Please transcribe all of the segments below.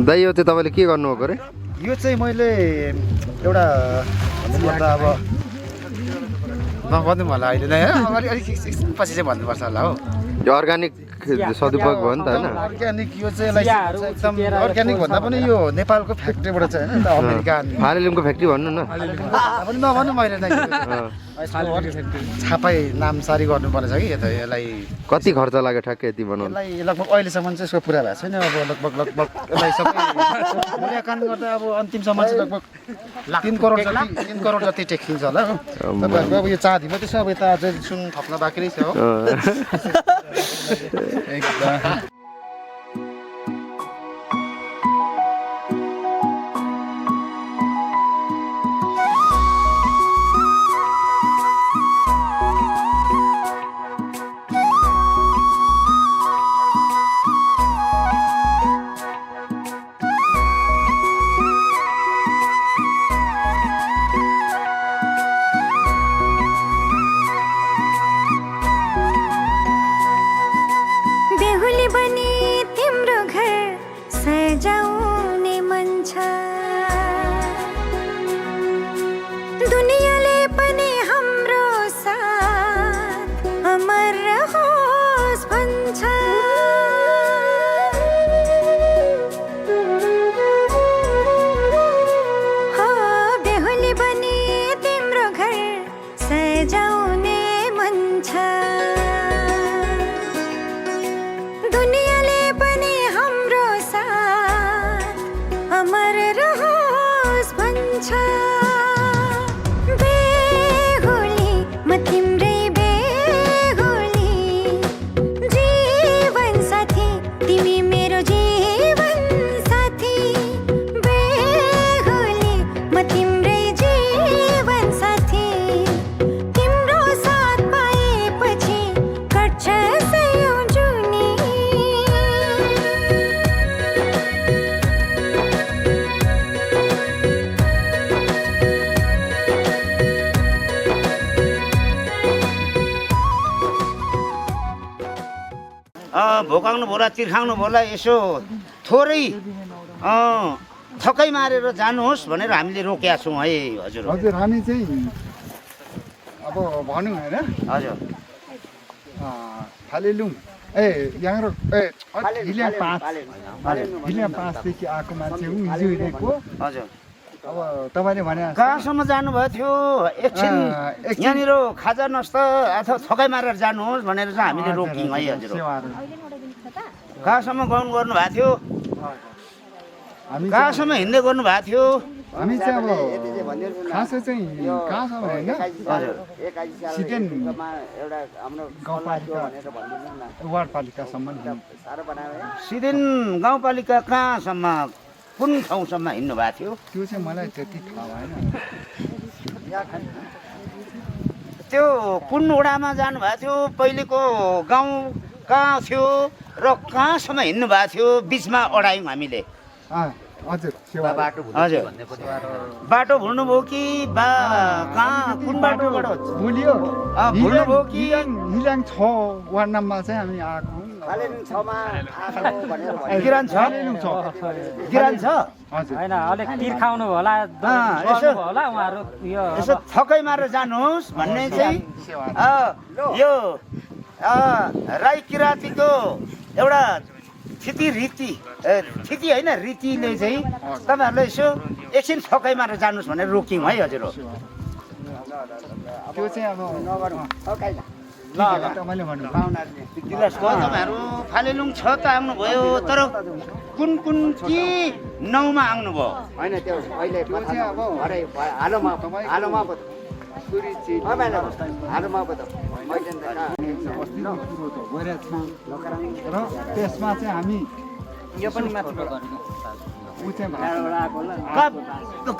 दाइ यो चाहिँ तपाईँले के गर्नुभएको अरे? यो चाहिँ मैले एउटा भन्नुपर्दा अब नगर्नु होला अहिले नै अलिक पछि चाहिँ भन्नुपर्छ होला हो। यो अर्ग्यानिक सदुपयोग भयो नि त होइन? अर्ग्यानिक यो चाहिँ एकदम अर्ग्यानिक भन्दा पनि यो नेपालको फ्याक्ट्रीबाट चाहिँ होइन अमेरिका फालेलुङको फ्याक्ट्री भन्नु न। पनि नभन्नु मैले नै छापै नामसारी गर्नुपर्ने छ कि यसलाई कति खर्च लाग्यो ठ्याक्कै यति बनाउनु? यसलाई लगभग अहिलेसम्म चाहिँ यसको पुरा भएको छैन। अब लगभग यसलाई सबै मूल्याङ्कन गर्दा अब अन्तिमसम्म चाहिँ लगभग 3 करोड जति टेकिन्छ होला हो। तपाईँहरूको अब यो चाँदी मात्रै छ, अब यता अझै सुन थप्न बाँकी नै छ हो। एकदम भोकाउनु भोला तिर्खाउनु भोला यसो थोरै थकै मारेर जानुहोस् भनेर हामीले रोकेका छौँ है हजुर। हजुर हामी चाहिँ अब भनौँ होइन हजुर फालेलुङ यहाँ हिलिया 5देखि आएको मान्छे हुँ हिजो हिँडेको। हजुर अब तपाईँले भने कहाँसम्म जानुभएको थियो? एकछिन यहाँनिर खाजा नस्त अथवा थकाइ मारेर जानुहोस् भनेर चाहिँ हामीले रोक्यौँ है हजुर। कहाँसम्म गाउन गर्नुभएको थियो? कहाँसम्म हिँड्दै गर्नुभएको थियो? हामी चाहिँ अब खासै चाहिँ कहाँसम्म होइन सिडेन गाउँपालिका वार्डपालिकासम्म सिदेन गाउँपालिका कहाँसम्म कुन ठाउँसम्म हिँड्नु भएको थियो? त्यो चाहिँ मलाई त्यति थाहा भएन। त्यो कुन वडामा जानुभएको थियो? पहिलेको गाउँ कहाँ थियो र कहाँसम्म हिँड्नु भएको थियो? बिचमा अडायौँ हामीले। हजुर हजुर बाटो भुल्नुभयो कि कहाँ कुन बाटोबाट भुलियो भुल्नुभयो कि? हिल्याङ 6 वार्ड नम्बरमा चाहिँ हामी आएको। गिरान छ होइन अलिक तिर्खाउनु होला उहाँहरू यसो थकै मारेर जानुहोस् भन्ने चाहिँ यो राई किराँतीको एउटा थिति होइन रीतिले चाहिँ तपाईँहरूलाई यसो एकछिन थकै मारेर जानुहोस् भनेर रोक्यौँ है हजुर। त्यो चाहिँ अब तपाईँहरू फालेलुङ 6 त आउनुभयो तर कुन के 9मा आउनुभयो? होइन त्यो अहिले र त्यसमा चाहिँ हामी यो पनि माथि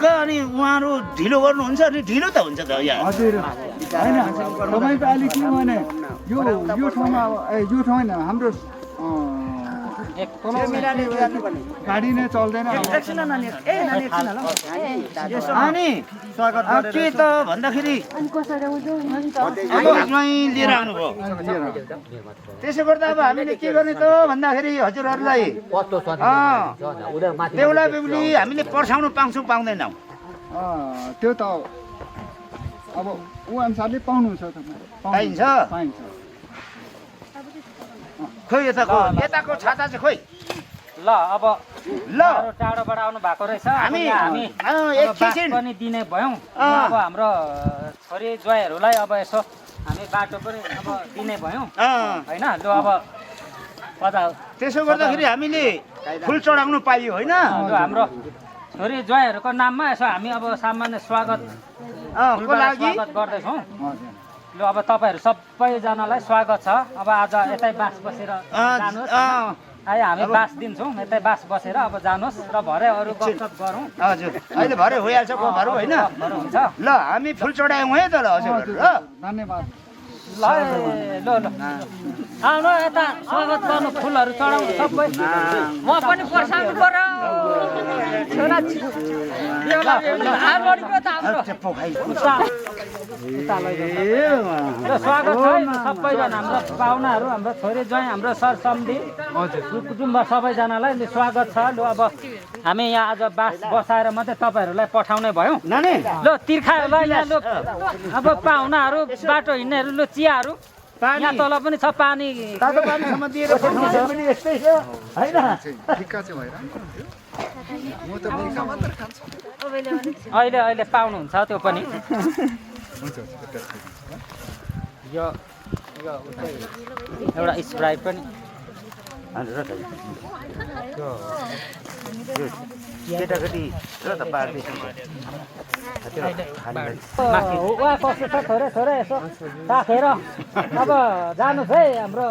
अनि उहाँहरू ढिलो गर्नुहुन्छ नि? ढिलो त हुन्छ त यहाँ। हजुर होइन तपाईँको अहिले के भने यो ठाउँमा यो ठाउँ होइन हाम्रो गाडी नै चल्दैन अनि के त भन्दाखेरि ज्वाइँ लिएर आउनुभयो त्यसो गर्दा अब हामीले के गर्ने त भन्दाखेरि हजुरहरूलाई बेहुला बेहुली हामीले पर्साउनु पाउँछौँ पाउँदैनौँ त्यो त अब ऊ अनुसारले पाउनुहुन्छ पाइन्छ पाइन्छ खोइ यताको छाता चाहिँ खोइ ल अब ल टाढोबाट आउनु भएको रहेछ हामी हामी एकछिन पनि दिने भयौँ अब हाम्रो छोरी ज्वाइँहरूलाई अब यसो हामी बाटो पनि अब दिने भयौँ होइन लु अब पदा त्यसो गर्दाखेरि हामीले फुल चढाउनु पाइयो होइन लु हाम्रो छोरी ज्वाइँहरूको नाममा यसो हामी अब सामान्य स्वागत को लागि स्वागत गर्दैछौँ लु अब तपाईँहरू सबैजनालाई स्वागत छ अब आज यतै बास बसेर जानुहोस् अहिले हामी बास दिन्छौँ यतै बास बसेर अब जानुहोस् र भरे अरू गफसफ गरौँ हजुर अहिले भरे भइहाल्छ गफहरू होइन हुन्छ ल हामी फुल चढायौँ है त ल हजुरहरू ल धन्यवाद ल ल ल आउनु यता स्वागत गर्नु फुलहरू चढाउनु सबै म पनि पर्साउनु पर्यो छोरा स्वागत छ सबैजना हाम्रो पाहुनाहरू हाम्रो छोरी ज्वाइँ हाम्रो सरसम्धी कुटुम्ब सबैजनालाई स्वागत छ लु अब हामी यहाँ आज बास बसाएर मात्रै तपाईँहरूलाई पठाउने भयौँ नानी ल तिर्खाहरूलाई यहाँ लु अब पाहुनाहरू बाटो हिँड्नेहरू लु चियाहरू यहाँ तल पनि छ पानी तातो पानीसम्म दिएर पठाउँछ पनि यस्तै छ होइन फिक्का चाहिँ भएर म त फिक्का मात्र खान्छु अहिले अहिले पाउनुहुन्छ त्यो पनि यो एउटा स्प्राइट पनि केटाकेटी र त पार्दैछ वा कस्तो छ छोरा छोरा यसो राखेर अब जानुहोस् है हाम्रो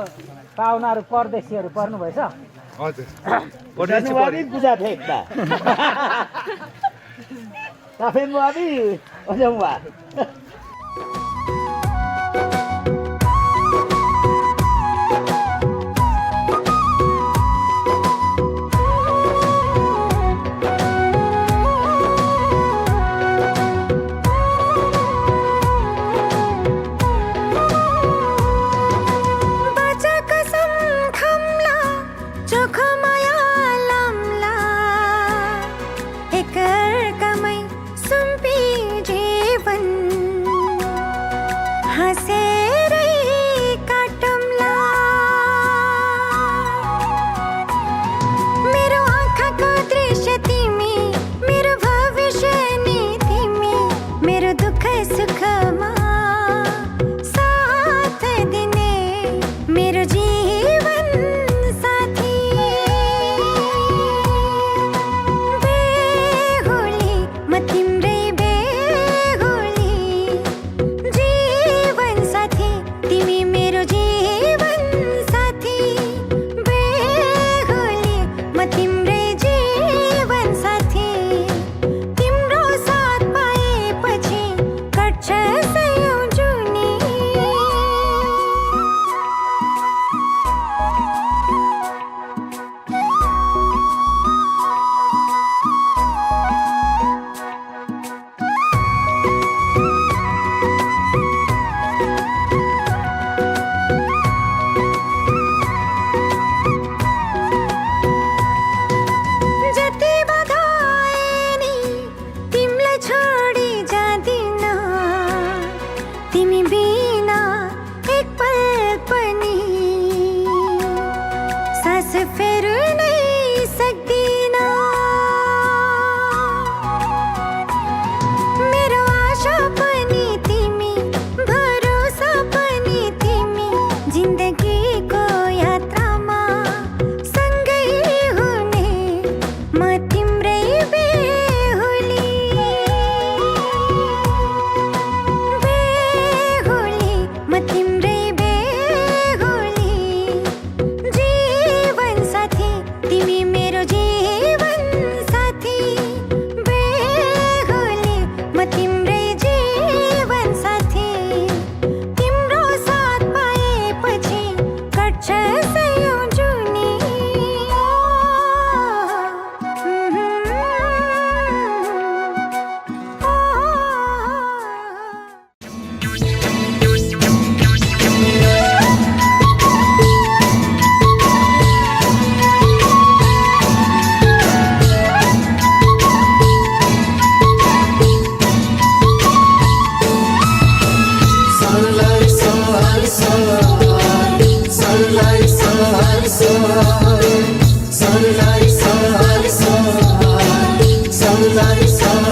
पाहुनाहरू परदेशीहरू पर्नुभएछ Januari guda phekta. Ta Februari ojong wa. सुम्पी जीवन सरलाई सर सरलाई सर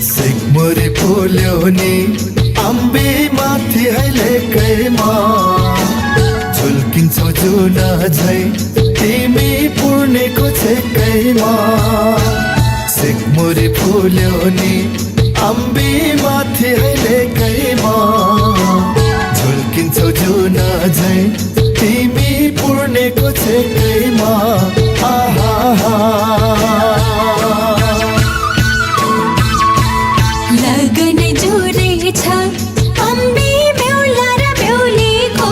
सिक्मोरी फुल्यो नि अम्बे माथि अहिले कैमा झुल्किन्छौ जुन झै तिमी पुर्णेको छेकैमा सिक्मोरी फुल्यो नि अम्बे माथि अहिले कैमा झुल्किन्छौ जुन झै तिमी पुर्णेको छेकैमा आहा लगन जोरे छ अम्बे बेउला र बेउलीको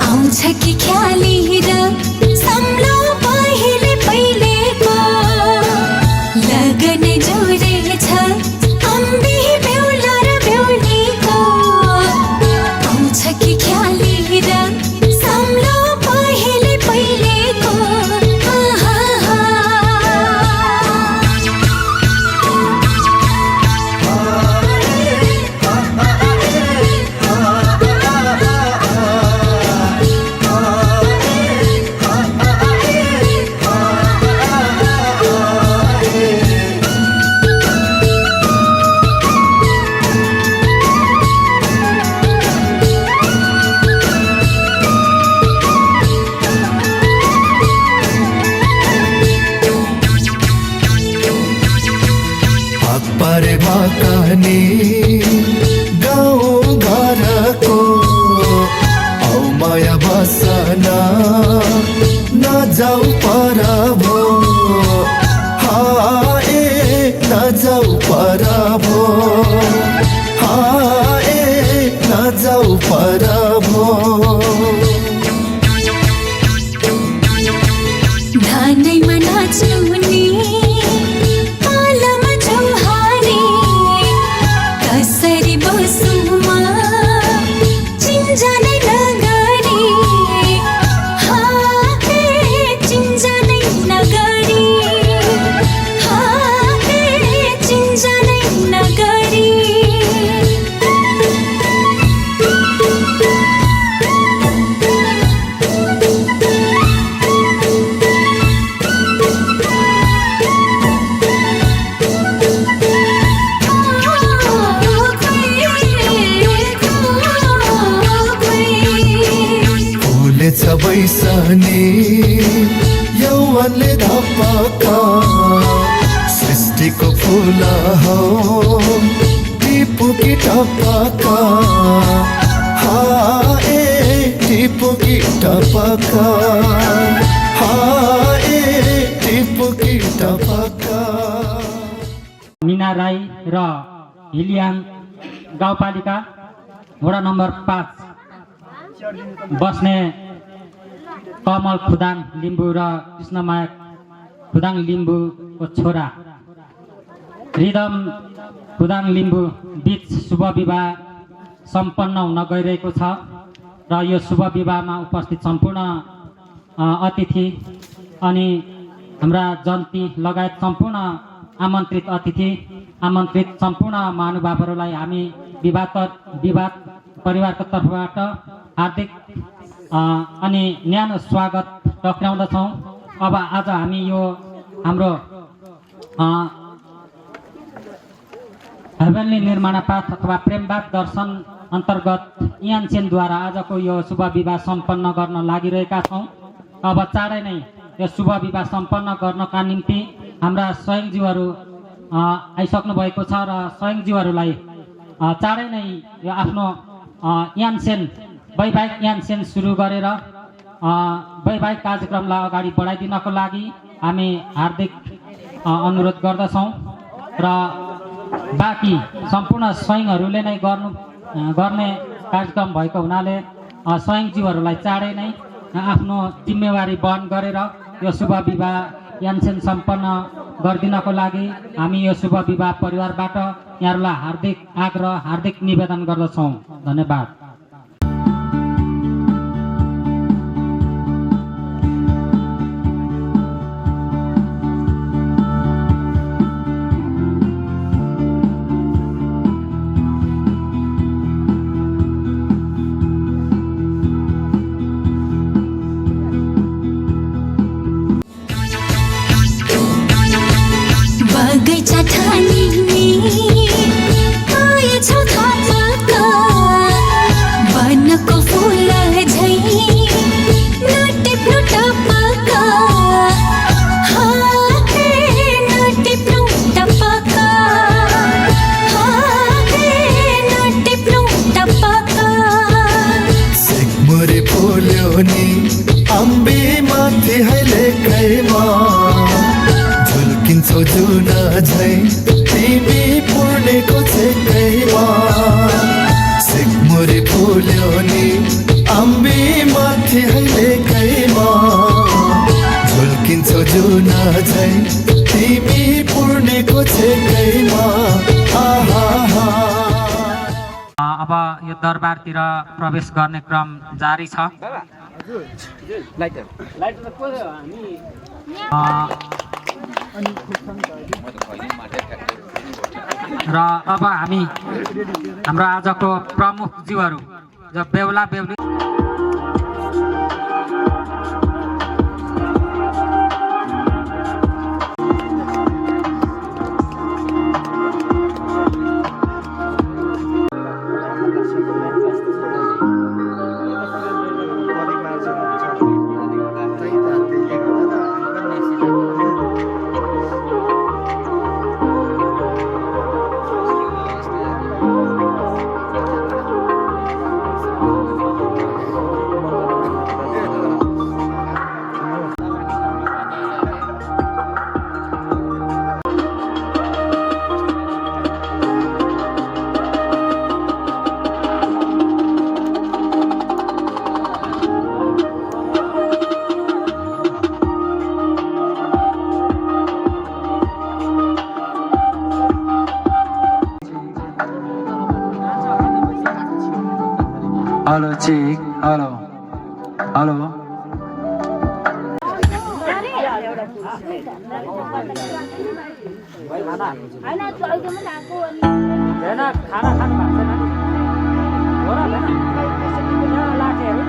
आउँछ कि ख्याली र सम्लो पहिले पहिलेको लगन जोरे छ अम्बे बेउला र बेउलीको आउँछ कि ख्याली र सम्लो पहिले पहिलेको परे मकानी गाउँ घरको औ माया बसना नजाऊ पर भो हाए नजाऊ पर भो हाए नजाऊ पर भो धानैमा नाच्नु नि पालामा चौहारी कसरी बसुमा चिन्जानै नगरी हाए चिन्जानै नगरी हाए चिन्जानै नगरी छ बैसनी यौवनले धपका सृष्टिको फुल हो टिपुकी टपका हाए टिपुकी टपका हाए टिपुकी टपका मिना राई र हिलियाङ गाउँपालिका वडा नम्बर 5 बस्ने कमल खुदाङ लिम्बू र कृष्णमाया खुदाङ लिम्बूको छोरा रिदम खुदाङ लिम्बू बीच शुभ विवाह सम्पन्न हुन गइरहेको छ र यो शुभ विवाहमा उपस्थित सम्पूर्ण अतिथि अनि हाम्रा जन्ती लगायत सम्पूर्ण आमन्त्रित अतिथि आमन्त्रित सम्पूर्ण महानुभावहरूलाई हामी विवाद परिवारको तर्फबाट हार्दिक अनि न्यानो स्वागत टक्राउँदछौँ। अब आज हामी यो हाम्रो हेभेनली निर्माण पाठ अथवा प्रेमवाद दर्शन अन्तर्गत यानसेनद्वारा आजको यो शुभ विवाह सम्पन्न गर्न लागिरहेका छौँ। अब चाँडै नै यो शुभ विवाह सम्पन्न गर्नका निम्ति हाम्रा स्वयंजीवहरू आइसक्नु भएको छ र स्वयंजीवहरूलाई चाँडै नै यो आफ्नो यानसेन वैवाहिक यानसेन सुरु गरेर वैवाहिक कार्यक्रमलाई अगाडि बढाइदिनको लागि हामी हार्दिक अनुरोध गर्दछौँ र बाँकी सम्पूर्ण स्वयंहरूले नै गर्ने कार्यक्रम भएको हुनाले स्वयंजीवहरूलाई चाँडै नै आफ्नो जिम्मेवारी वहन गरेर यो शुभ विवाह यानसेन सम्पन्न गरिदिनको लागि हामी यो शुभ विवाह परिवारबाट यहाँहरूलाई हार्दिक आग्रह हार्दिक निवेदन गर्दछौँ। धन्यवाद। जुन झै तिमी पुर्णेको छेकैमा सिक्मुरी फुल्यो नि अम्बी माथि हैलेकैमा झुल्किन्छौ जुन झै तिमी पुर्णेको छेकैमा आहा। अब यो दरबारतिर प्रवेश गर्ने क्रम जारी छ। र अब हामी हाम्रो आजको प्रमुख जीवहरू जो बेहुला बेहुली हेलो चेक हेलो हेलो खाना खानु भएको छैन हो र यहाँ लाखेहरू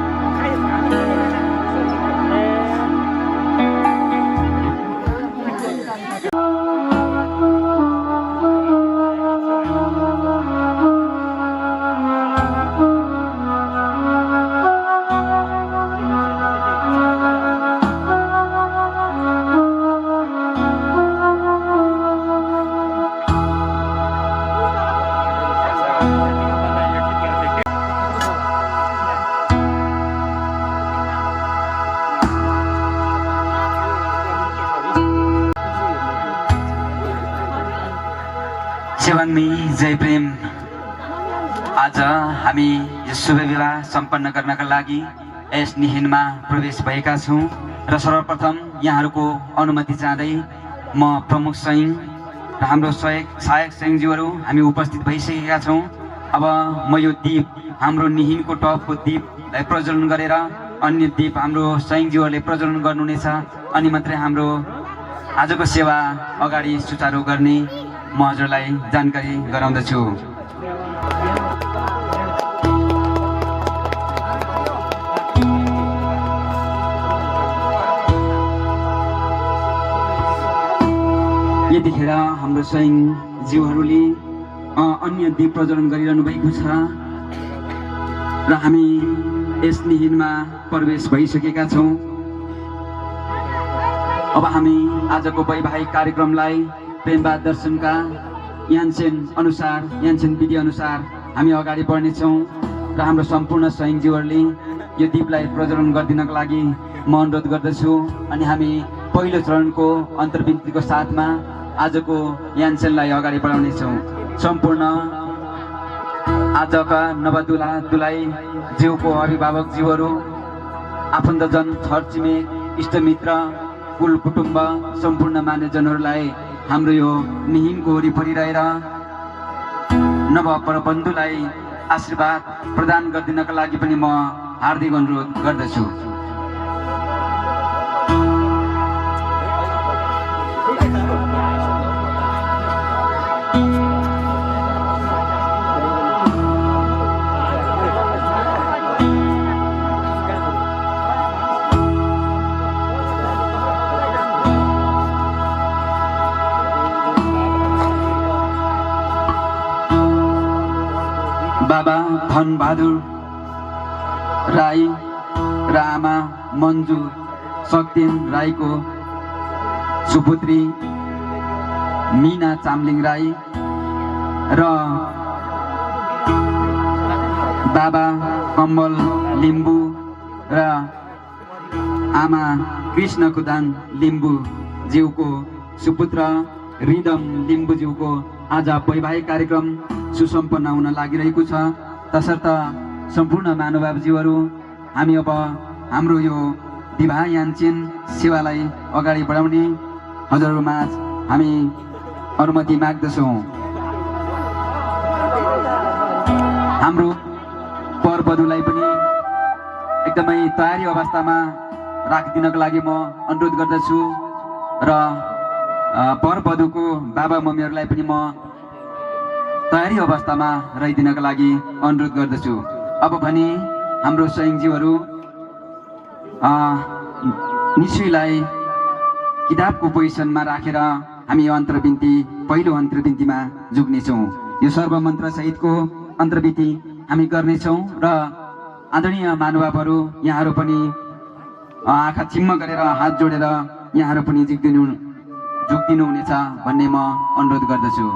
शिवाङ्मी जय प्रेम। आज हामी यो शुभ विवाह सम्पन्न गर्नका लागि यस निहिनमा प्रवेश भएका छौँ र सर्वप्रथम यहाँहरूको अनुमति चाहँदै म प्रमुख सैनिक र हाम्रो सहायक सैनिकज्यूहरू हामी उपस्थित भइसकेका छौँ। अब म यो दीप हाम्रो निहिनको टपको दीपलाई प्रज्वलन गरेर अन्य दीप हाम्रो सैनिकज्यूहरूले प्रज्वलन गर्नुहुनेछ अनि मात्रै हाम्रो आजको सेवा अगाडि सुचारू गर्ने म हजुरलाई जानकारी गराउँदछु। यतिखेर हाम्रो सैनिकज्यूहरूले अन्य दीप प्रज्वलन गरिरहनु भएको छ र हामी यस निहिनमा प्रवेश भइसकेका छौँ। अब हामी आजको वैवाहिक कार्यक्रमलाई प्रेमवाद दर्शनका यान्सेन विधि अनुसार हामी अगाडि बढ्नेछौँ र हाम्रो सम्पूर्ण सैनिकज्यूहरूले यो दीपलाई प्रज्वलन गरिदिनको लागि म अनुरोध गर्दछु अनि हामी पहिलो चरणको अन्तर्विन्तीको साथमा आजको यान्सेनलाई अगाडि बढाउनेछौँ। सम्पूर्ण आजका नवदुला दुलाई ज्यूको अभिभावकज्यूहरू, आफन्तजन, छरछिमेक, इष्टमित्र, कुल कुटुम्ब, सम्पूर्ण मान्यजनहरूलाई हाम्रो यो निहिनको वरिपरि रहेर नवपरबन्धुलाई आशीर्वाद प्रदान गरिदिनका लागि पनि म हार्दिक अनुरोध गर्दछु। बाबा धनबहादुर राई र आमा मन्जु सक्देन राईको सुपुत्री मिना चामलिङ राई र बाबा कम्बल लिम्बू र आमा कृष्ण कुदान लिम्बू ज्यूको सुपुत्र रिदम लिम्बुज्यूको आज वैवाहिक कार्यक्रम सुसम्पन्न हुन लागिरहेको छ। तसर्थ सम्पूर्ण महानुभावज्यूहरू हामी अब हाम्रो यो विवाह याञ्चिन सेवालाई अगाडि बढाउने हजुरहरूमाझ हामी अनुमति माग्दछौँ। हाम्रो वरवधुलाई पनि एकदमै तयारी अवस्थामा राखिदिनको लागि म अनुरोध गर्दछु र वरवधुको बाबा मम्मीहरूलाई पनि म तयारी अवस्थामा रहिदिनको लागि अनुरोध गर्दछु। अब भने हाम्रो स्वयंजीवहरू निशुलाई किताबको पोजिसनमा राखेर हामी अन्तर्विन्ती पहिलो अन्तर्विन्तीमा झुक्नेछौँ। यो सर्वमन्त्र सहितको अन्तर्विन्ती हामी गर्नेछौँ र आदरणीय महानुभावहरू यहाँहरू पनि आँखा चिम्म गरेर हात जोडेर यहाँहरू पनि झुक्दिनुहुनेछ भन्ने म अनुरोध गर्दछु।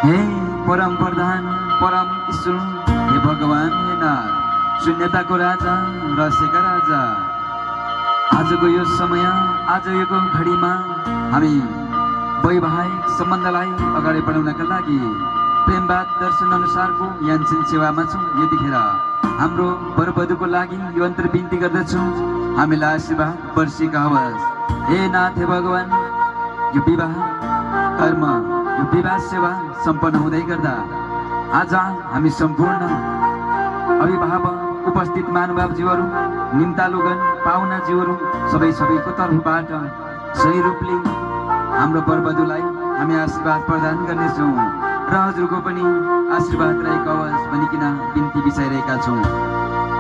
हे परम प्रधान परम ईश्वर, हे भगवान, हे नाथ, शून्यताको राजा, रहस्यका राजा, आजको यो समय आजको घडीमा हामी वैवाहिक सम्बन्धलाई अगाडि बढाउनका लागि प्रेमवाद दर्शन अनुसारको याञ्चिन सेवामा छौँ। यतिखेर हाम्रो वरवधुको लागि यो अन्तर्विन्ती गर्दछौँ, हामीलाई आशीर्वाद वर्षिका होस्। हे नाथ, हे भगवान, यो विवाह कर्म, यो विवाह सेवा सम्पन्न हुँदै गर्दा आज हामी सम्पूर्ण अभिभावक, उपस्थित महानुभावज्यूहरू, निम्तालुगण, पाहुनाज्यूहरू सबैको तर्फबाट सही रूपले हाम्रो वरवधुलाई हामी आशीर्वाद प्रदान गर्नेछौँ र हजुरको पनि आशीर्वाद रहेको होस् भनिकन बिन्ती बिसाइरहेका छौँ।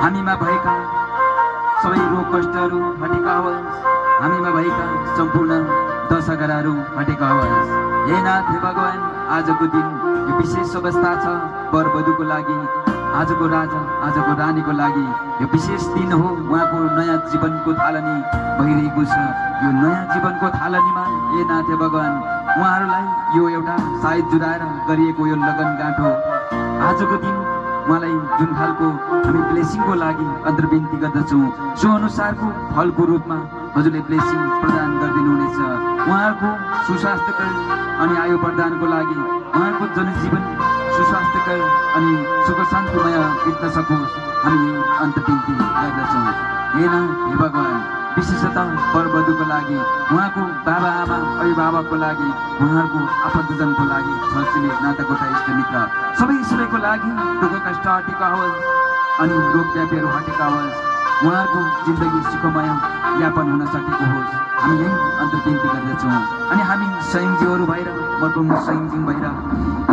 हामीमा भएका सबै रोग कष्टहरू हटेका होस्, हामीमा भएका सम्पूर्ण दशहराहरू हटेका होस्। हे नाथ, हे भगवान, आजको दिन यो विशेष अवस्था छ वरवधुको लागि, आजको राजा आजको रानीको लागि यो विशेष दिन हो। उहाँको नयाँ जीवनको थालनी भइरहेको छ। यो नयाँ जीवनको थालनीमा हे नाथ, हे भगवान, उहाँहरूलाई यो एउटा सायद जुदाएर गरिएको यो लगन गाँठो आजको दिन उहाँलाई जुन खालको हामी ब्लेसिङको लागि अन्तर्विन्ती गर्दछौँ, सो अनुसारको फलको रूपमा हजुरले ब्लेसिङ प्रदान गरिदिनुहुनेछ। उहाँहरूको सुस्वास्थ्यकर अनि आयु प्रदानको लागि उहाँहरूको जनजीवन सुस्वास्थ्यकर अनि सुख शान्तिमय बित्न सकोस् हामी अन्तर्विन्ती गर्दछौँ। हे नाथ, हे भगवान, विशेषतः वरवधुको लागि, उहाँको बाबा आमा अभिभावकको लागि, उहाँहरूको आफन्तजनको लागि, छरछिमेक नातागोता इष्टमित्र सबैको लागि दुःख कष्ट हटेको आओस् अनि रोग व्यापीहरू हटेका होस्, उहाँहरूको जिन्दगी सुखमय यापन हुन सकेको होस्, हामी यही अन्तर्विन्ती गर्दछौँ। अनि हामी स्वयंजीवहरू भएर मर्पौँ स्वयंजीव भएर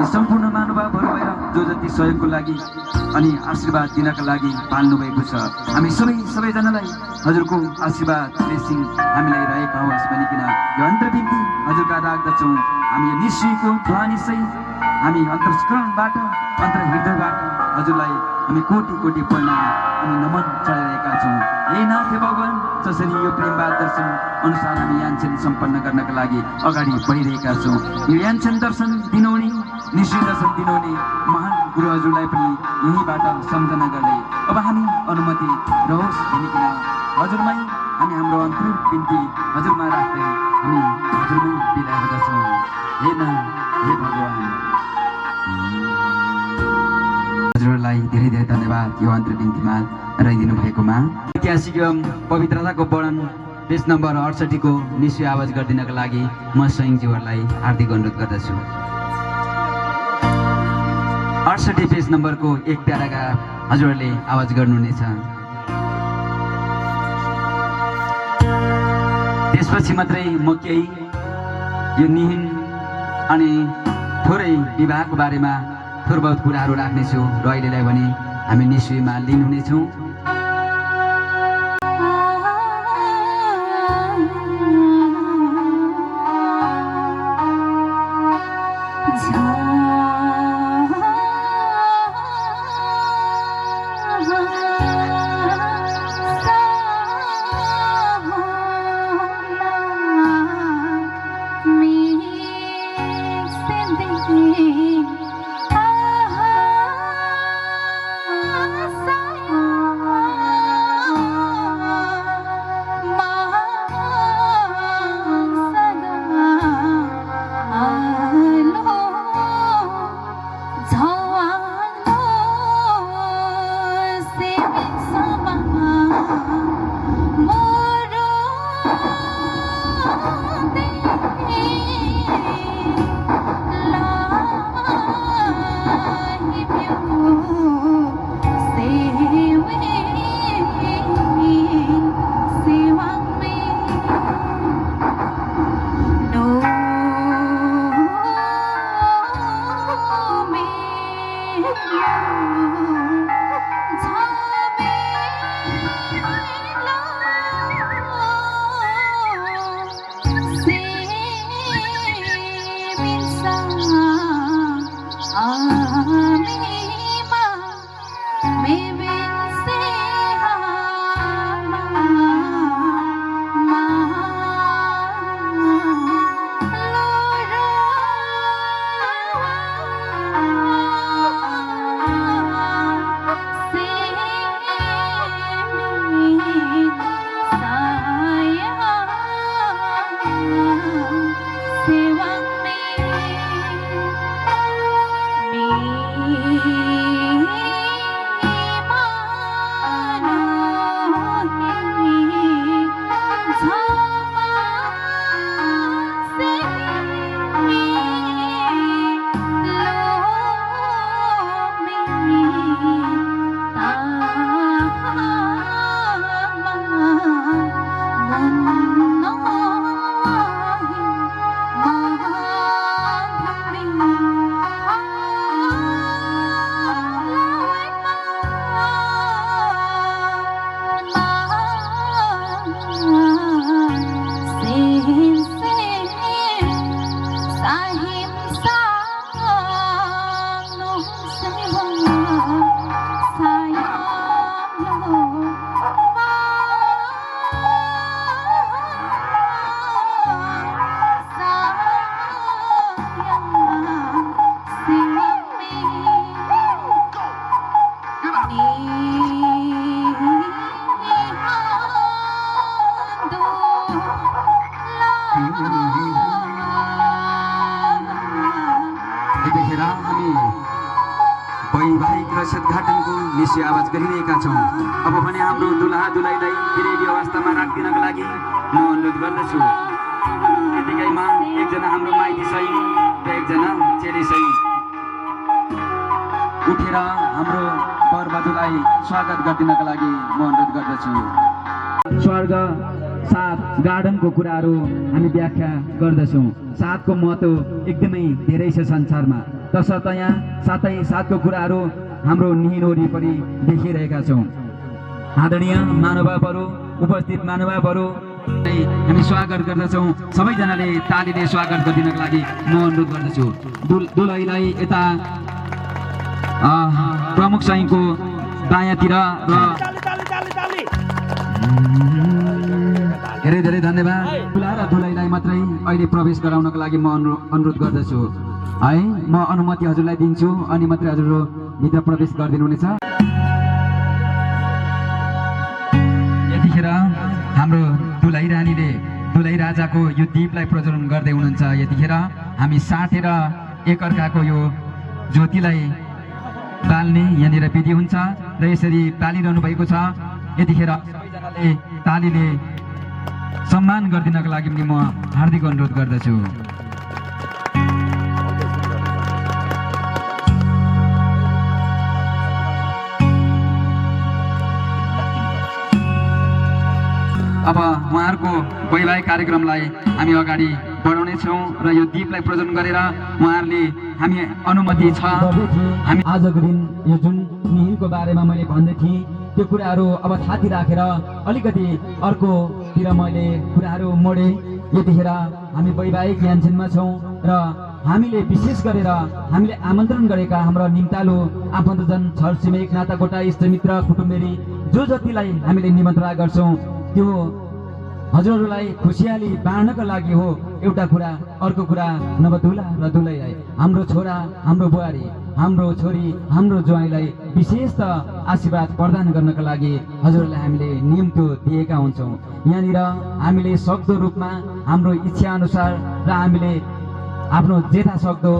यी सम्पूर्ण महानुभावहरू भएर जो जति सहयोगको लागि अनि आशीर्वाद दिनका लागि पाल्नुभएको छ, हामी सबैजनालाई हजुरको आशीर्वाद ब्लेसिङ हामीलाई रहेका होस् भनिकन यो अन्तर्विन्ती हजुरका राख्दछौँ। हामी यो निश्चयको ध्वनिसहित हामी अन्तस्करणबाट अन्तर्हृदयबाट हजुरलाई हामी कोटि कोटि प्रणाम अनि नमन चढाइरहेका छौँ। हे नाथ भगवान, जसरी यो प्रेमवाद दर्शन अनुसार हामी यान्छन् सम्पन्न गर्नका लागि अगाडि बढिरहेका छौँ। यो यान्छन् दर्शन दिनुहुने, निश्चय दर्शन दिनुहुने महान गुरु हजुरलाई पनि यहीँबाट सम्झना गर्दै अब हामी अनुमति रहोस् भनिकन हजुरमै हामी हाम्रो अन्तरिम बिन्ती हजुरमा राख्दै हामी हजुरमै बिदा हुँदछौँ। हे नाथ, हे भगवान, हजुरलाई धेरै धेरै धन्यवाद यो अन्तर्विन्तीमा रहिदिनु भएकोमा। ऐतिहासिक एवं पवित्रताको वर्णन पेज नम्बर 68 को निश्चय आवाज गरिदिनका लागि म स्वयंजीवहरूलाई हार्दिक अनुरोध गर्दछु। 68 पेज नम्बरको एक प्याराग्राफ हजुरहरूले आवाज गर्नुहुनेछ। त्यसपछि मात्रै म केही यो निहिन अनि थोरै विवाहको बारेमा थोर बहुत कुराहरू राख्नेछु र अहिलेलाई भने हामी निश्चयमा लिनुहुनेछौँ। निश्चय आवाज गरिरहेका छौँ। अब भने हाम्रो दुलहा दुलहीलाई रेडी अवस्थामा राखिदिनको लागि म अनुरोध गर्दछु। यतिकैमा एकजना हाम्रो माइती सही र एकजना चेली सही उठेर हाम्रो वरवधुलाई स्वागत गरिदिनका लागि म अनुरोध गर्दछु। स्वर्ग साथ गार्डनको कुराहरू हामी व्याख्या गर्दछौँ। साथको महत्त्व एकदमै धेरै छ संसारमा, तसर्थ यहाँ साथको कुराहरू हाम्रो निहिन वरिपरि देखिरहेका छौँ। आदरणीय महानुभावहरू, उपस्थित महानुभावहरू हामी स्वागत गर्दछौँ। सबैजनाले तालीले स्वागत गरिदिनको लागि म अनुरोध गर्दछु। दुलहीलाई यता प्रमुख सैनिकको दायाँतिर र धेरै धेरै धन्यवाद। दुलहा र दुलहीलाई मात्रै अहिले प्रवेश गराउनको लागि म अनुरोध गर्दछु है। म अनुमति हजुरलाई दिन्छु अनि मात्रै हजुरहरू भित्र प्रवेश गरिदिनुहुनेछ। यतिखेर हाम्रो दुलही रानीले दुलही राजाको यो दीपलाई प्रज्वलन गर्दै हुनुहुन्छ। यतिखेर हामी साटेर एकअर्काको यो ज्योतिलाई बाल्ने यहाँनिर विधि हुन्छ र यसरी बालिरहनु भएको छ। यतिखेर सबैजनाले तालीले सम्मान गरिदिनको लागि पनि म हार्दिक अनुरोध गर्दछु। अब उहाँहरूको वैवाहिक कार्यक्रमलाई हामी अगाडि बढाउनेछौँ र यो दीपलाई प्रज्वलन गरेर उहाँहरूले हामी अनुमति छ। हामी आजको दिन यो जुन निहिनको बारेमा मैले भन्दै थिएँ त्यो कुराहरू अब थाती राखेर अलिकति अर्कोतिर मैले कुराहरू मोडेँ। यतिखेर हामी वैवाहिक यान्छेनमा छौँ र हामीले विशेष गरेर हामीले आमन्त्रण गरेका हाम्रा निम्तालु आफन्तजन छरछिमेक नातागोटा इष्टमित्र कुटुम्बेरी जो जतिलाई हामीले निमन्त्रणा गर्छौँ त्यो हजुरहरूलाई खुसियाली बाँड्नको लागि हो। एउटा कुरा, अर्को कुरा नवदुला र दुलहीलाई, हाम्रो छोरा, हाम्रो बुहारी, हाम्रो छोरी, हाम्रो ज्वाइँलाई विशेष त आशीर्वाद प्रदान गर्नको लागि हजुरहरूलाई हामीले निम्तो दिएका हुन्छौँ। यहाँनिर हामीले सक्दो रूपमा हाम्रो इच्छा अनुसार र हामीले आफ्नो जेठा सक्दो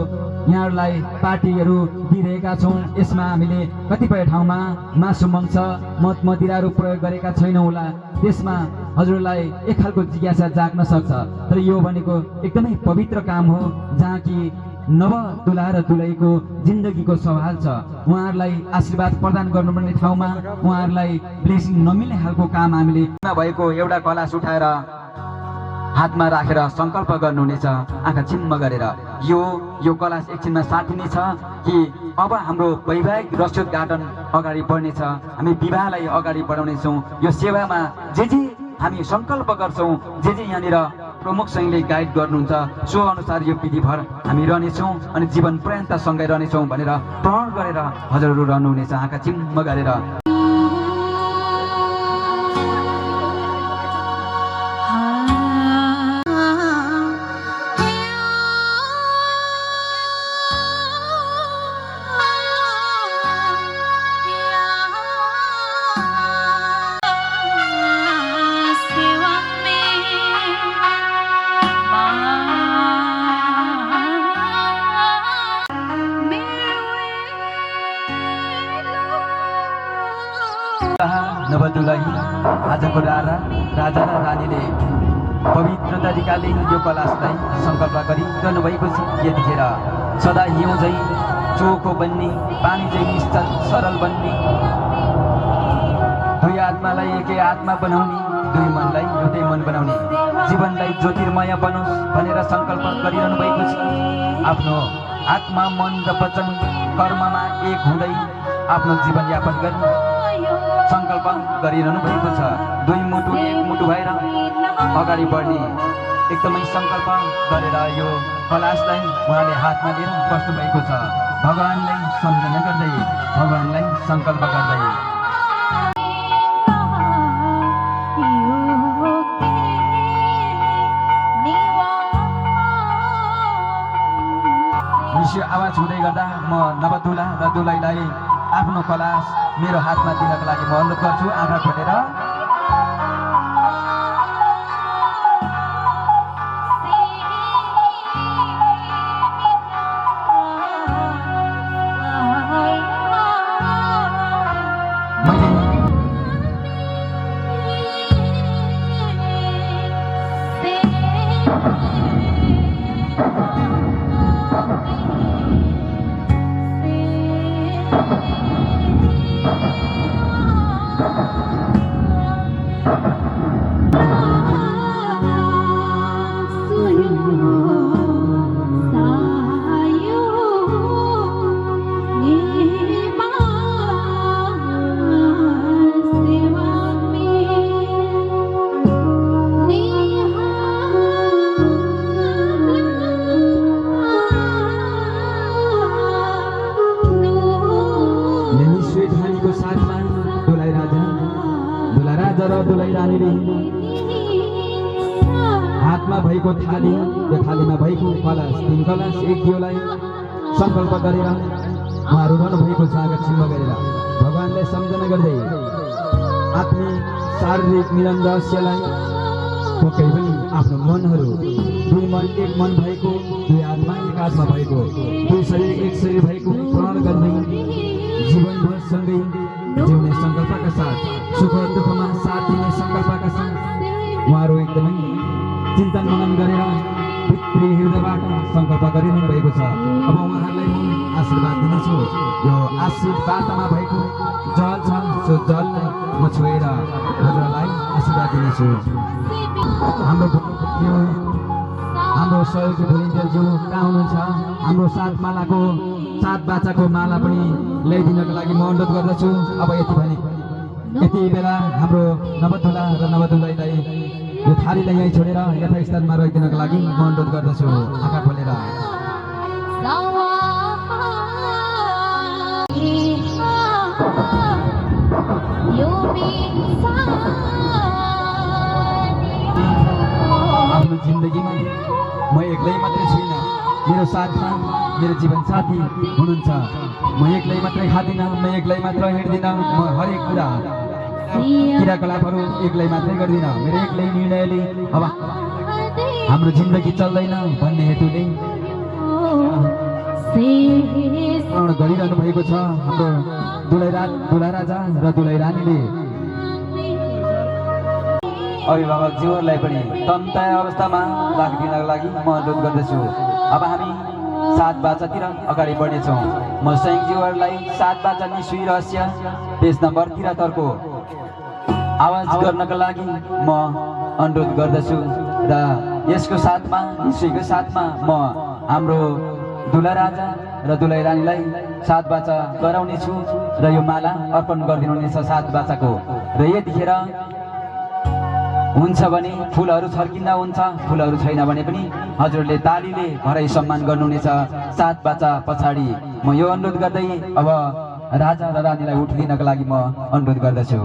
यहाँहरूलाई पार्टीहरू दिइरहेका छौँ। यसमा हामीले कतिपय ठाउँमा मासु मांस मद मदिराहरू प्रयोग गरेका छैनौँ होला। त्यसमा हजुरलाई एक खालको जिज्ञासा जाग्न सक्छ, तर यो भनेको एकदमै पवित्र काम हो जहाँ कि नव दुलहा र दुलहीको जिन्दगीको सवाल छ। उहाँहरूलाई आशीर्वाद प्रदान गर्नुपर्ने ठाउँमा उहाँहरूलाई ब्लेसिङ नमिल्ने खालको काम हामीले भएको एउटा कलास उठाएर हातमा राखेर सङ्कल्प गर्नुहुनेछ आँखा चिम्म गरेर। यो कलास एकछिनमा साटिनेछ कि अब हाम्रो वैवाहिक रसोद गार्डन अगाडि बढ्नेछ। हामी विवाहलाई अगाडि बढाउनेछौँ। यो सेवामा जे हामी सङ्कल्प गर्छौँ, जे यहाँनिर प्रमुख सैनिकले गाइड गर्नुहुन्छ सो अनुसार यो विधिभर हामी रहनेछौँ अनि जीवन पर्यन्त सँगै रहनेछौँ भनेर प्रण गरेर हजुरहरू रहनुहुनेछ आँखा चिम्म गरेर। नवदुलही आजको राजा र रानीले पवित्र तरिकाले यो कलासलाई सङ्कल्प गरिरहनु भएको छ। यतिखेर सदा हिउँ झै चोखो बन्ने, पानी झै निश्चल सरल बन्ने, दुई आत्मालाई एकै आत्मा बनाउने, दुई मनलाई एउटै मन बनाउने, जीवनलाई ज्योतिर्मय बनोस् भनेर सङ्कल्प गरिरहनु भएको छ। आफ्नो आत्मा मन र वचन कर्ममा एक हुँदै आफ्नो जीवनयापन गर्ने सङ्कल्प गरिरहनु भएको छ। दुई मुटु एक मुटु भएर अगाडि बढ्ने एकदमै सङ्कल्प गरेर यो कलासलाई उहाँले हातमा लिएर बस्नु भएको छ। भगवानलाई सम्झना गर्दै, भगवानलाई सङ्कल्प गर्दै। आवाज हुँदै गर्दा म नवदुला र दुलहीलाई आफ्नो कलास मेरो हातमा दिनको लागि म अनुरोध गर्छु। आँखा खोलेर राजा र दुलै रानीले हातमा भएको थाली, त्यो थालीमा भएको कलश, 3 कलश 1 दियोलाई संकल्प गरेर उहाँहरू रहनुभएको छ आगत सिंह गरेर भगवानलाई सम्झना गर्दै आफ्नो शारीरिक मिलन रहस्यलाई पक्कै पनि आफ्नो मनहरू 2 मन 1 मन भएको, 2 आत्मा 1 आत्मा भएको, 2 शरीर 1 शरीर भएको प्रण गर्दै जीवनभर सँगै जिउने सङ्कल्पका साथ, सुख दुःखमा साथ दिने सङ्कल्पका साथ उहाँहरू एकदमै चिन्तन मनन गरेर भित्री हृदयबाट सङ्कल्प गरिनु भएको छ। अब उहाँहरूलाई म आशीर्वाद दिनेछु। यो आशीर्वादमा भएको जल छ, सो जललाई म छोएर हजुरलाई आशीर्वाद दिनेछु। हाम्रो सहयोगी भोलिन्टियरज्यू कहाँ हुनुहुन्छ? हाम्रो 7 मालाको 7 बाचाको माला पनि ल्याइदिनको लागि म अनुरोध गर्दछु। अब यति बेला हाम्रो नवदुला र नवदुलैलाई यो थालीलाई यहीँ छोडेर यथास्थानमा राखिदिनको लागि म अनुरोध गर्दछु। आँखा खोलेर आफ्नो जिन्दगीमा म एक्लै मात्रै छुइनँ, मेरो साथमा मेरो जीवन साथी हुनुहुन्छ। म एक्लै मात्रै खाँदिनँ, म एक्लै मात्र हिँड्दिनँ, म हरेक कुरा क्रियाकलापहरू एक्लै मात्रै गर्दिनँ। मेरो एक्लै निर्णयले अब हाम्रो जिन्दगी चल्दैन भन्ने हेतुले गरिरहनु भएको छ हाम्रो दुलै राजा र दुलै रानीले। अभिभावकज्यूहरूलाई पनि तन्ताया अवस्थामा राखिदिनको लागि म अनुरोध गर्दछु। अब हामी 7 बाचातिर अगाडि बढ्नेछौँ। म संयोगज्यूहरूलाई 7 बाचा निसुई रहस्य पेज नम्बर 73को आवाज गर्नका लागि म अनुरोध गर्दछु र यसको साथमा निसुईको साथमा म हाम्रो दुला राजा र दुलै रानीलाई 7 बाचा गराउनेछु र यो माला अर्पण गरिदिनुहुनेछ 7 बाचाको। र यतिखेर हुन्छ भने फुलहरू छर्किँदा हुन्छ, फुलहरू छैन भने पनि हजुरले तालीले भरै सम्मान गर्नुहुनेछ 7 बाचा पछाडि। म यो अनुरोध गर्दै अब राजा र रानीलाई उठिदिनको लागि म अनुरोध गर्दछु।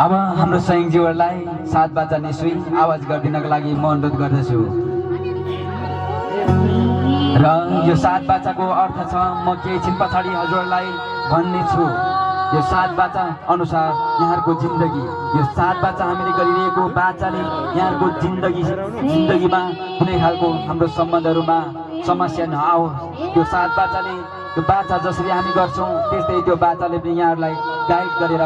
अब हाम्रो संयोगज्यूहरूलाई 7 बाचा निसुई आवाज गरिदिनको लागि म अनुरोध गर्दछु। र यो 7 बाचाको अर्थ छ म केही छिन पछाडि हजुरहरूलाई भन्नेछु। यो 7 बाचा अनुसार यहाँहरूको जिन्दगी, यो 7 बाचा हामीले गरिरहेको बाचाले यहाँहरूको जिन्दगीमा कुनै खालको हाम्रो सम्बन्धहरूमा समस्या नआओस्। यो 7 बाचाले त्यो बाचा जसरी हामी गर्छौँ त्यस्तै त्यो बाचाले पनि यहाँहरूलाई गाइड गरेर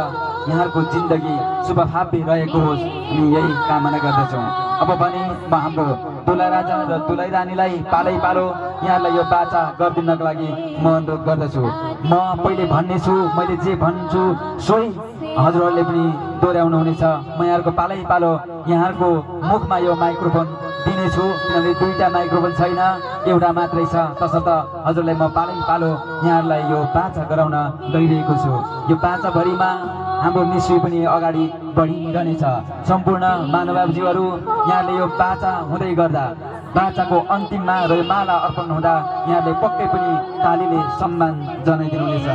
यहाँहरूको जिन्दगी शुभभावी रहेको होस्, हामी यही कामना गर्दछौँ। अब भने म हाम्रो दुला राजा र दुलै रानीलाई पालै पालो यहाँलाई यो बाचा गरिदिनको लागि म अनुरोध गर्दछु। म पहिले भन्नेछु, मैले जे भन्छु सोही हजुरहरूले पनि दोहोऱ्याउनु हुनेछ। म यहाँहरूको पालै पालो यहाँहरूको मुखमा यो माइक्रोफोन दिनेछु, किनभने 2टा माइक्रोफोन छैन, एउटा मात्रै छ। तसर्थ हजुरलाई म पालै पालो यहाँहरूलाई यो बाचा गराउन गइरहेको छु। यो बाचाभरिमा हाम्रो निसुई पनि अगाडि बढिरहनेछ। सम्पूर्ण महानुभावज्यूहरू यहाँले यो बाचा हुँदै गर्दा बाचाको अन्तिममा र माला अर्पण हुँदा यहाँले पक्कै पनि तालीले सम्मान जनाइदिनुहुनेछ।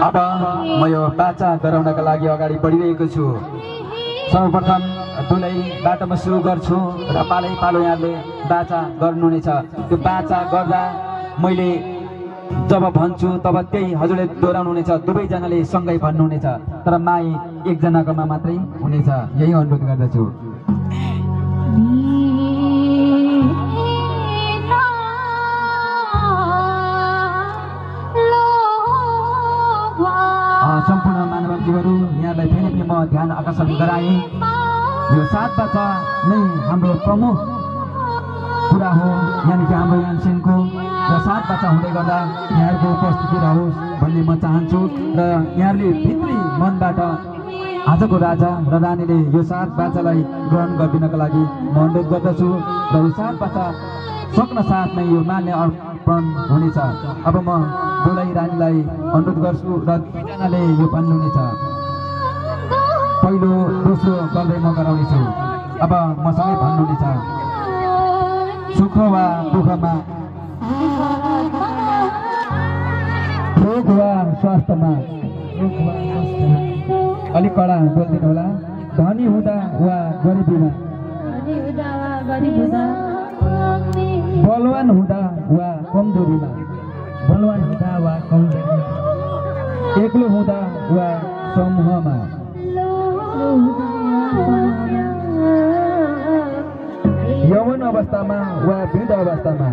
अब म यो बाचा गराउनका लागि अगाडि बढिरहेको छु। सर्वप्रथम दुलैबाट म सुरु गर्छु र पालै पालो यहाँले बाचा गर्नुहुनेछ। त्यो बाचा गर्दा मैले जब भन्छु तब त्यही हजुरले दोहोऱ्याउनुहुनेछ, दुवैजनाले सँगै भन्नुहुनेछ, तर माई एकजनाकोमा मात्रै हुनेछ। यही अनुरोध गर्दछु। सम्पूर्ण मानवजीहरू यहाँलाई फेरि पनि म ध्यान आकर्षण गराएँ। यो 7 बाचा नै हाम्रो प्रमुख कुरा हो, यानि कि हाम्रो यानसेनको र 7 बाचा हुँदै गर्दा यहाँहरूको उपस्थिति रहोस् भन्ने म चाहन्छु। र यहाँहरूले भित्री मनबाट आजको राजा र रानीले यो 7 बाचालाई ग्रहण गरिदिनका लागि म अनुरोध गर्दछु र यो 7 बाचा सक्न साथ नै यो मान्य अर्पण हुनेछ। अब म दुलै रानीलाई अनुरोध गर्छु र दुईजनाले यो भन्नुहुनेछ। पहिलो दोस्रो गर्दै म गराउनेछु। अब मसँगै भन्नुहुनेछ। सुख वा दुःखमा, रोग वा स्वास्थ्यमा, अलिक कडा बोलिदिनु होला। धनी हुँदा वा गरिबीमा, बलवान हुँदा वा कमजोरीमा, एक्लो हुँदा वा समूहमा, यौवन अवस्थामा वा वृद्ध अवस्थामा,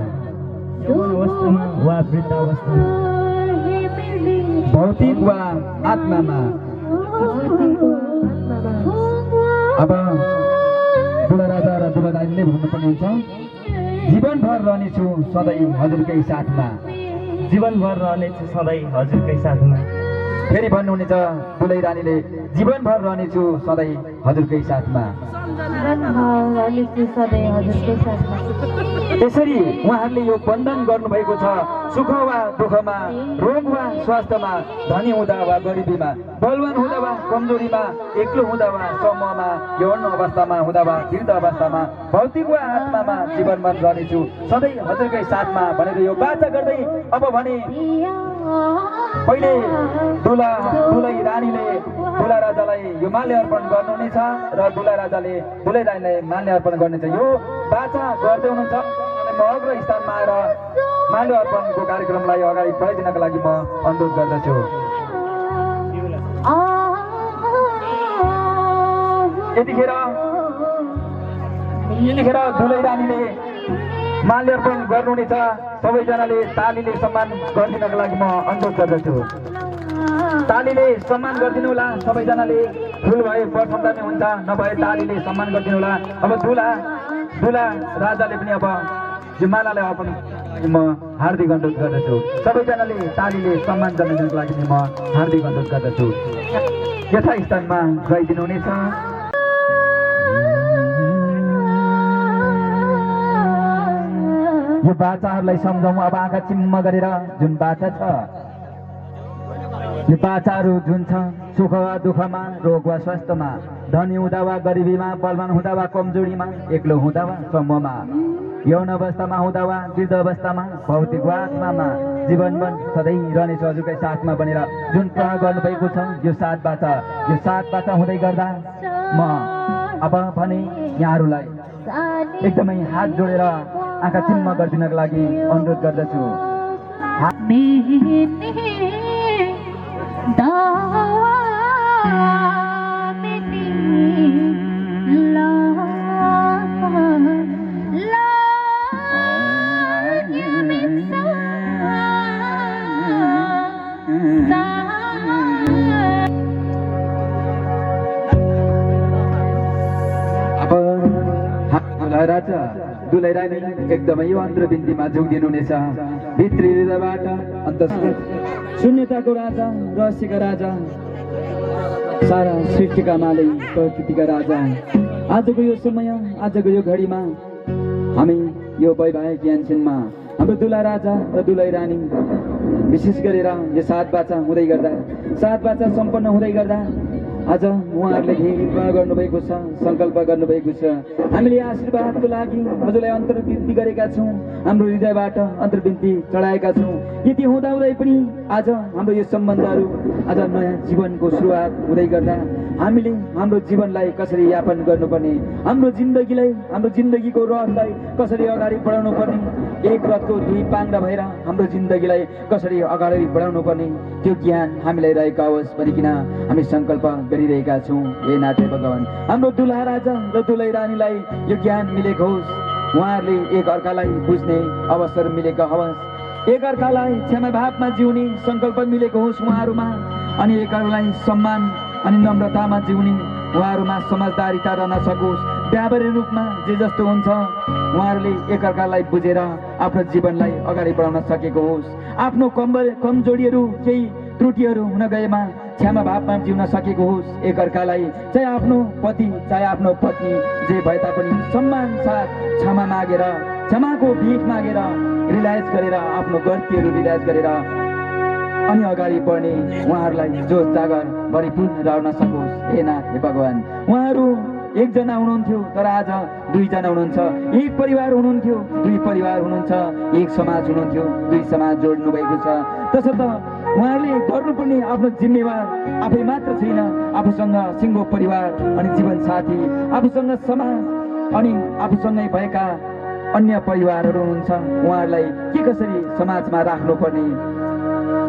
भौतिक वा आत्मामा। अब दुला राजा र दुला रानीले भन्नुपर्ने हुन्छ। जीवनभर रहनेछु सधैँ हजुरकै साथमा। जीवनभर रहनेछु सधैँ हजुरकै साथमा। फेरि भन्नुहुनेछ दुलै रानीले, जीवनभर रहनेछु सधैँ हजुरकै साथमा। यसरी उहाँहरूले यो बन्धन गर्नुभएको छ। सुख वा दुःखमा, रोग वा स्वास्थ्यमा, धनी हुँदा वा गरिबीमा, बलवान हुँदा वा कमजोरीमा, एक्लो हुँदा वा समूहमा, यौवन अवस्थामा हुँदा वा वृद्ध अवस्थामा, भौतिक वा आत्मामा जीवनमा रहनेछु सधैँ हजुरकै साथमा भनेर यो बाचा गर्दै अब भने पहिले दुलै रानीले दुला राजालाई यो माल्य अर्पण गर्नुहुनेछ र दुला राजाले दुलै रानीलाई माल्य अर्पण गर्नेछ। यो बाचा गर्दै हुनुहुन्छ। म अग्र स्थानमा आएर माल्य अर्पणको कार्यक्रमलाई अगाडि बढाइदिनका लागि म अनुरोध गर्दछु। यतिखेर दुलै रानीले माल्य अर्पण गर्नुहुनेछ। सबैजनाले तालीले सम्मान गरिदिनका लागि म अनुरोध गर्दछु। तालीले सम्मान गरिदिनु होला। सबैजनाले फुल भए प्रसन्न नै हुन्छ, नभए तालीले सम्मान गरिदिनु होला। अब दुला राजाले पनि अब यो मालालाई अर्पण म हार्दिक अनुरोध गर्दछु। सबैजनाले तालीले सम्मान जनाइदिनुको लागि म हार्दिक अनुरोध गर्दछु। यथास्थानमा गइदिनु हुनेछ। यो बाचाहरूलाई सम्झौँ। अब आँखा चिम्म गरेर जुन बाचा छ, यो बाचाहरू जुन छ, सुख वा दुःखमा, रोग वा स्वास्थ्यमा, धनी हुँदा वा गरिबीमा, बलवान हुँदा वा कमजोरीमा, एक्लो हुँदा वा समूहमा, यौन अवस्थामा हुँदा वा वृद्ध अवस्थामा, भौतिक वा आत्मामा जीवनभर सधैँ रहनेछ हजुरकै साथमा भनेर जुन प्रण गर्नुभएको छ। यो 7 बाचा हुँदै गर्दा म अब भने यहाँहरूलाई एकदमै हात जोडेर आँखा चिम्म गरिदिनको लागि अनुरोध गर्दछु। राजा दुलै रानी एकदमै यो अन्तर्बिन्दीमा जोगिनु हुनेछ। भित्री हृदयबाट शून्यताको राजा, रहस्यका राजा, सारा सृष्टिका मालिक, प्रकृतिका राजा, आजको यो समय, आजको यो घडीमा हामी यो वैवाहिक यान्सनमा हाम्रो दुला राजा र दुलै रानी विशेष गरेर यो 7 बाचा हुँदै गर्दा, 7 बाचा सम्पन्न हुँदै गर्दा आज उहाँहरूले प्रण गर्नुभएको छ, सङ्कल्प गर्नुभएको छ। हामीले आशीर्वादको लागि हजुरलाई अन्तर्विन्ती गरेका छौँ, हाम्रो हृदयबाट अन्तर्विन्ती चढाएका छौँ। यति हुँदाहुँदै पनि आज हाम्रो यो सम्बन्धहरू आज नयाँ जीवनको सुरुवात हुँदै गर्दा हामीले हाम्रो जीवनलाई कसरी यापन गर्नुपर्ने, हाम्रो जिन्दगीको रहरलाई कसरी अगाडि बढाउनु पर्ने, एक रथको 2 पाङ्ग्रा भएर हाम्रो जिन्दगीलाई कसरी अगाडि बढाउनु पर्ने, त्यो ज्ञान हामीलाई रहेको होस् भनिकन हामी सङ्कल्प गरिरहेका छौँ। हे नाथे भगवान, हाम्रो दुला राजा र दुलै रानीलाई यो ज्ञान मिलेको होस्, उहाँहरूले एक अर्कालाई बुझ्ने अवसर मिलेको होस्, एक अर्कालाई क्षमा भावमा जिउने सङ्कल्प मिलेको होस् उहाँहरूमा, अनि एक अर्कालाई सम्मान अनि नम्रतामा जिउने उहाँहरूमा समझदारीता रहन सकोस्। व्यावहारिक रूपमा जे जस्तो हुन्छ उहाँहरूले एकअर्कालाई बुझेर आफ्नो जीवनलाई अगाडि बढाउन सकेको होस्। आफ्नो कमजोरीहरू केही त्रुटिहरू हुन गएमा क्षमा भावमा जिउन सकेको होस् एकअर्कालाई, चाहे आफ्नो पति चाहे आफ्नो पत्नी जे भए तापनि सम्मान साथ क्षमा मागेर, क्षमाको भिख मागेर, रिलाइज गरेर आफ्नो गल्तीहरू रिलाइज गरेर अनि अगाडि बढ्ने उहाँहरूलाई जोस जागर भरिपूर्ण रहन सकोस्। हे नाथ, हे भगवान्, उहाँहरू एकजना हुनुहुन्थ्यो तर आज दुईजना हुनुहुन्छ, एक परिवार हुनुहुन्थ्यो दुई परिवार हुनुहुन्छ, एक समाज हुनुहुन्थ्यो दुई समाज जोड्नु भएको छ। तसर्थ उहाँहरूले गर्नुपर्ने आफ्नो जिम्मेवार आफै मात्र छैन, आफूसँग सिङ्गो परिवार अनि जीवन साथी, आफूसँग समाज अनि आफूसँगै भएका अन्य परिवारहरू हुनुहुन्छ, उहाँहरूलाई के कसरी समाजमा राख्नुपर्ने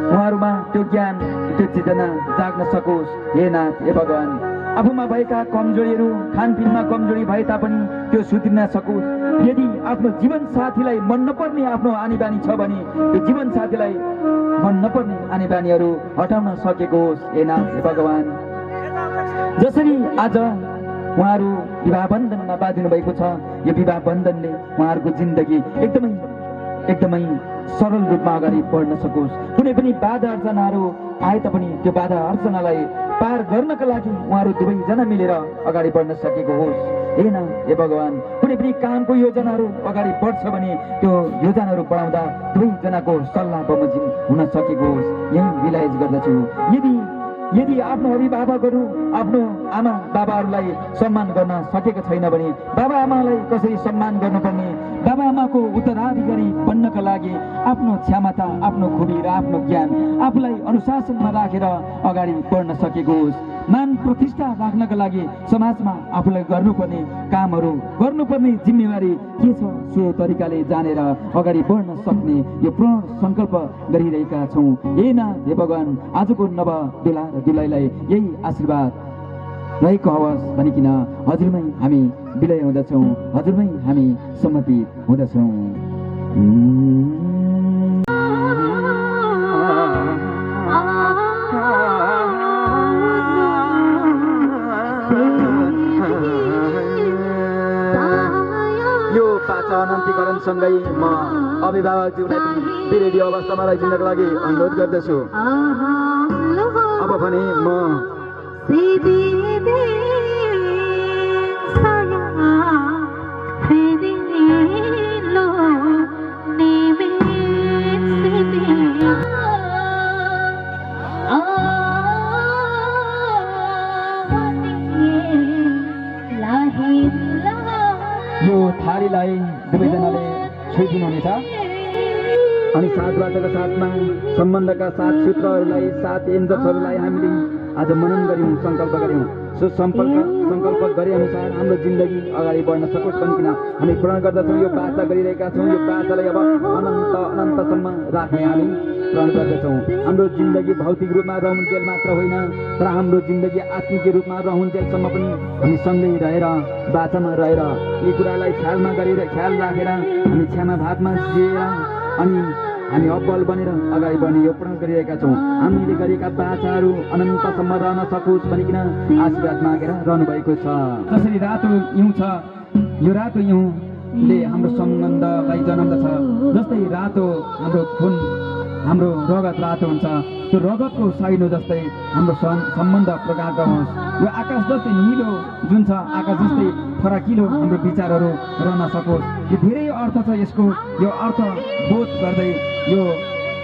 उहाँहरूमा त्यो ज्ञान त्यो चेतना जाग्न सकोस्। हे नाथ, हे भगवान्, आफूमा भएका कमजोरीहरू खानपिनमा कमजोरी भए तापनि त्यो सुध्रिन सकोस्। यदि आफ्नो जीवन साथीलाई मन नपर्ने आफ्नो आनी बानी छ भने त्यो जीवन साथीलाई मन नपर्ने आनी बानीहरू हटाउन सकेको होस्। हे नाथ, हे भगवान्, जसरी आज उहाँहरू विवाह बन्धनमा बाँधिनु भएको छ, यो विवाह बन्धनले उहाँहरूको जिन्दगी एकदमै सरल रूपमा अगाडि बढ्न सकोस्। कुनै पनि बाधा अर्चनाहरू आए तापनि त्यो बाधा अर्चनालाई पार गर्नका लागि उहाँहरू दुवैजना मिलेर अगाडि बढ्न सकेको होस्। हे नाथ, हे भगवान्, कुनै पनि कामको योजनाहरू अगाडि बढ्छ भने त्यो योजनाहरू बढाउँदा दुवैजनाको सल्लाह बमोजिम हुन सकेको होस्। यही रिलाइज गर्दछु, यदि आफ्नो अभिभावकहरू आफ्नो आमा बाबाहरूलाई सम्मान गर्न सकेको छैन भने बाबा आमालाई कसरी सम्मान गर्नुपर्ने, बाबा आमाको उत्तराधिकारी बन्नका लागि आफ्नो क्षमता, आफ्नो खुबी र आफ्नो ज्ञान आफूलाई अनुशासनमा राखेर अगाडि बढ्न सकेको होस्। मान प्रतिष्ठा राख्नका लागि समाजमा आफूलाई गर्नुपर्ने कामहरू, गर्नुपर्ने जिम्मेवारी के छ सो तरिकाले जानेर अगाडि बढ्न सक्ने यो प्रण सङ्कल्प गरिरहेका छौँ। हे नाथ, हे भगवान्, आजको नव दुला र दुलाईलाई यही आशीर्वाद रहेको होस् भनिकन हजुरमै हामी विलय हुँदछौँ, हजुरमै हामी समर्पित हुँदछौँ। यो पाचा अनन्तीकरणसँगै म अभिभावकज्यूलाई पनि विरेडी अवस्थामा राखिदिनको लागि अनुरोध गर्दछु। अब भने म यो थारीलाई दुवैजनाले छोइदिनुहुनेछ अनि साथवाचका साथमा सम्बन्धका साथ सूत्रहरूलाई साथ एन्जर्सहरूलाई हामीले आज मनन गऱ्यौँ, सङ्कल्प गऱ्यौँ। सो सङ्कल्प गरे अनुसार हाम्रो जिन्दगी अगाडि बढ्न सकोस् भनिकन हामी प्रण गर्दछौँ। यो बाचा गरिरहेका छौँ, यो बाचालाई अब अनन्तसम्म राख्ने हामी प्रण गर्दछौँ। हाम्रो जिन्दगी भौतिक रूपमा रहन्जेल मात्र होइन तर हाम्रो जिन्दगी आत्मिक रूपमा रहन्जेलसम्म पनि हामी सँगै रहेर बाचामा रहेर यी कुरालाई ख्याल राखेर हामी क्षमा भावमा जिएर अनि हामी अब्बल बनेर अगाडि बढ्ने यो प्रण गरिरहेका छौँ। हामीले गरेका बाचाहरू अनन्तसम्म रहन सकोस् भनिकन आशीर्वाद मागेर रहनुभएको छ। जसरी रातो हिउँ छ, यो रातो हिउँले हाम्रो सम्बन्धलाई जनाउँदछ। जस्तै रातो हाम्रो खुन, हाम्रो रगत रातो हुन्छ, त्यो रगतको साइनो जस्तै हाम्रो सम्बन्ध प्रगाढ होस्। यो आकाश जस्तै निलो जुन छ, आकाश जस्तै फराकिलो हाम्रो विचारहरू रहन सकोस्। यो धेरै अर्थ छ यसको, यो अर्थ बोध गर्दै यो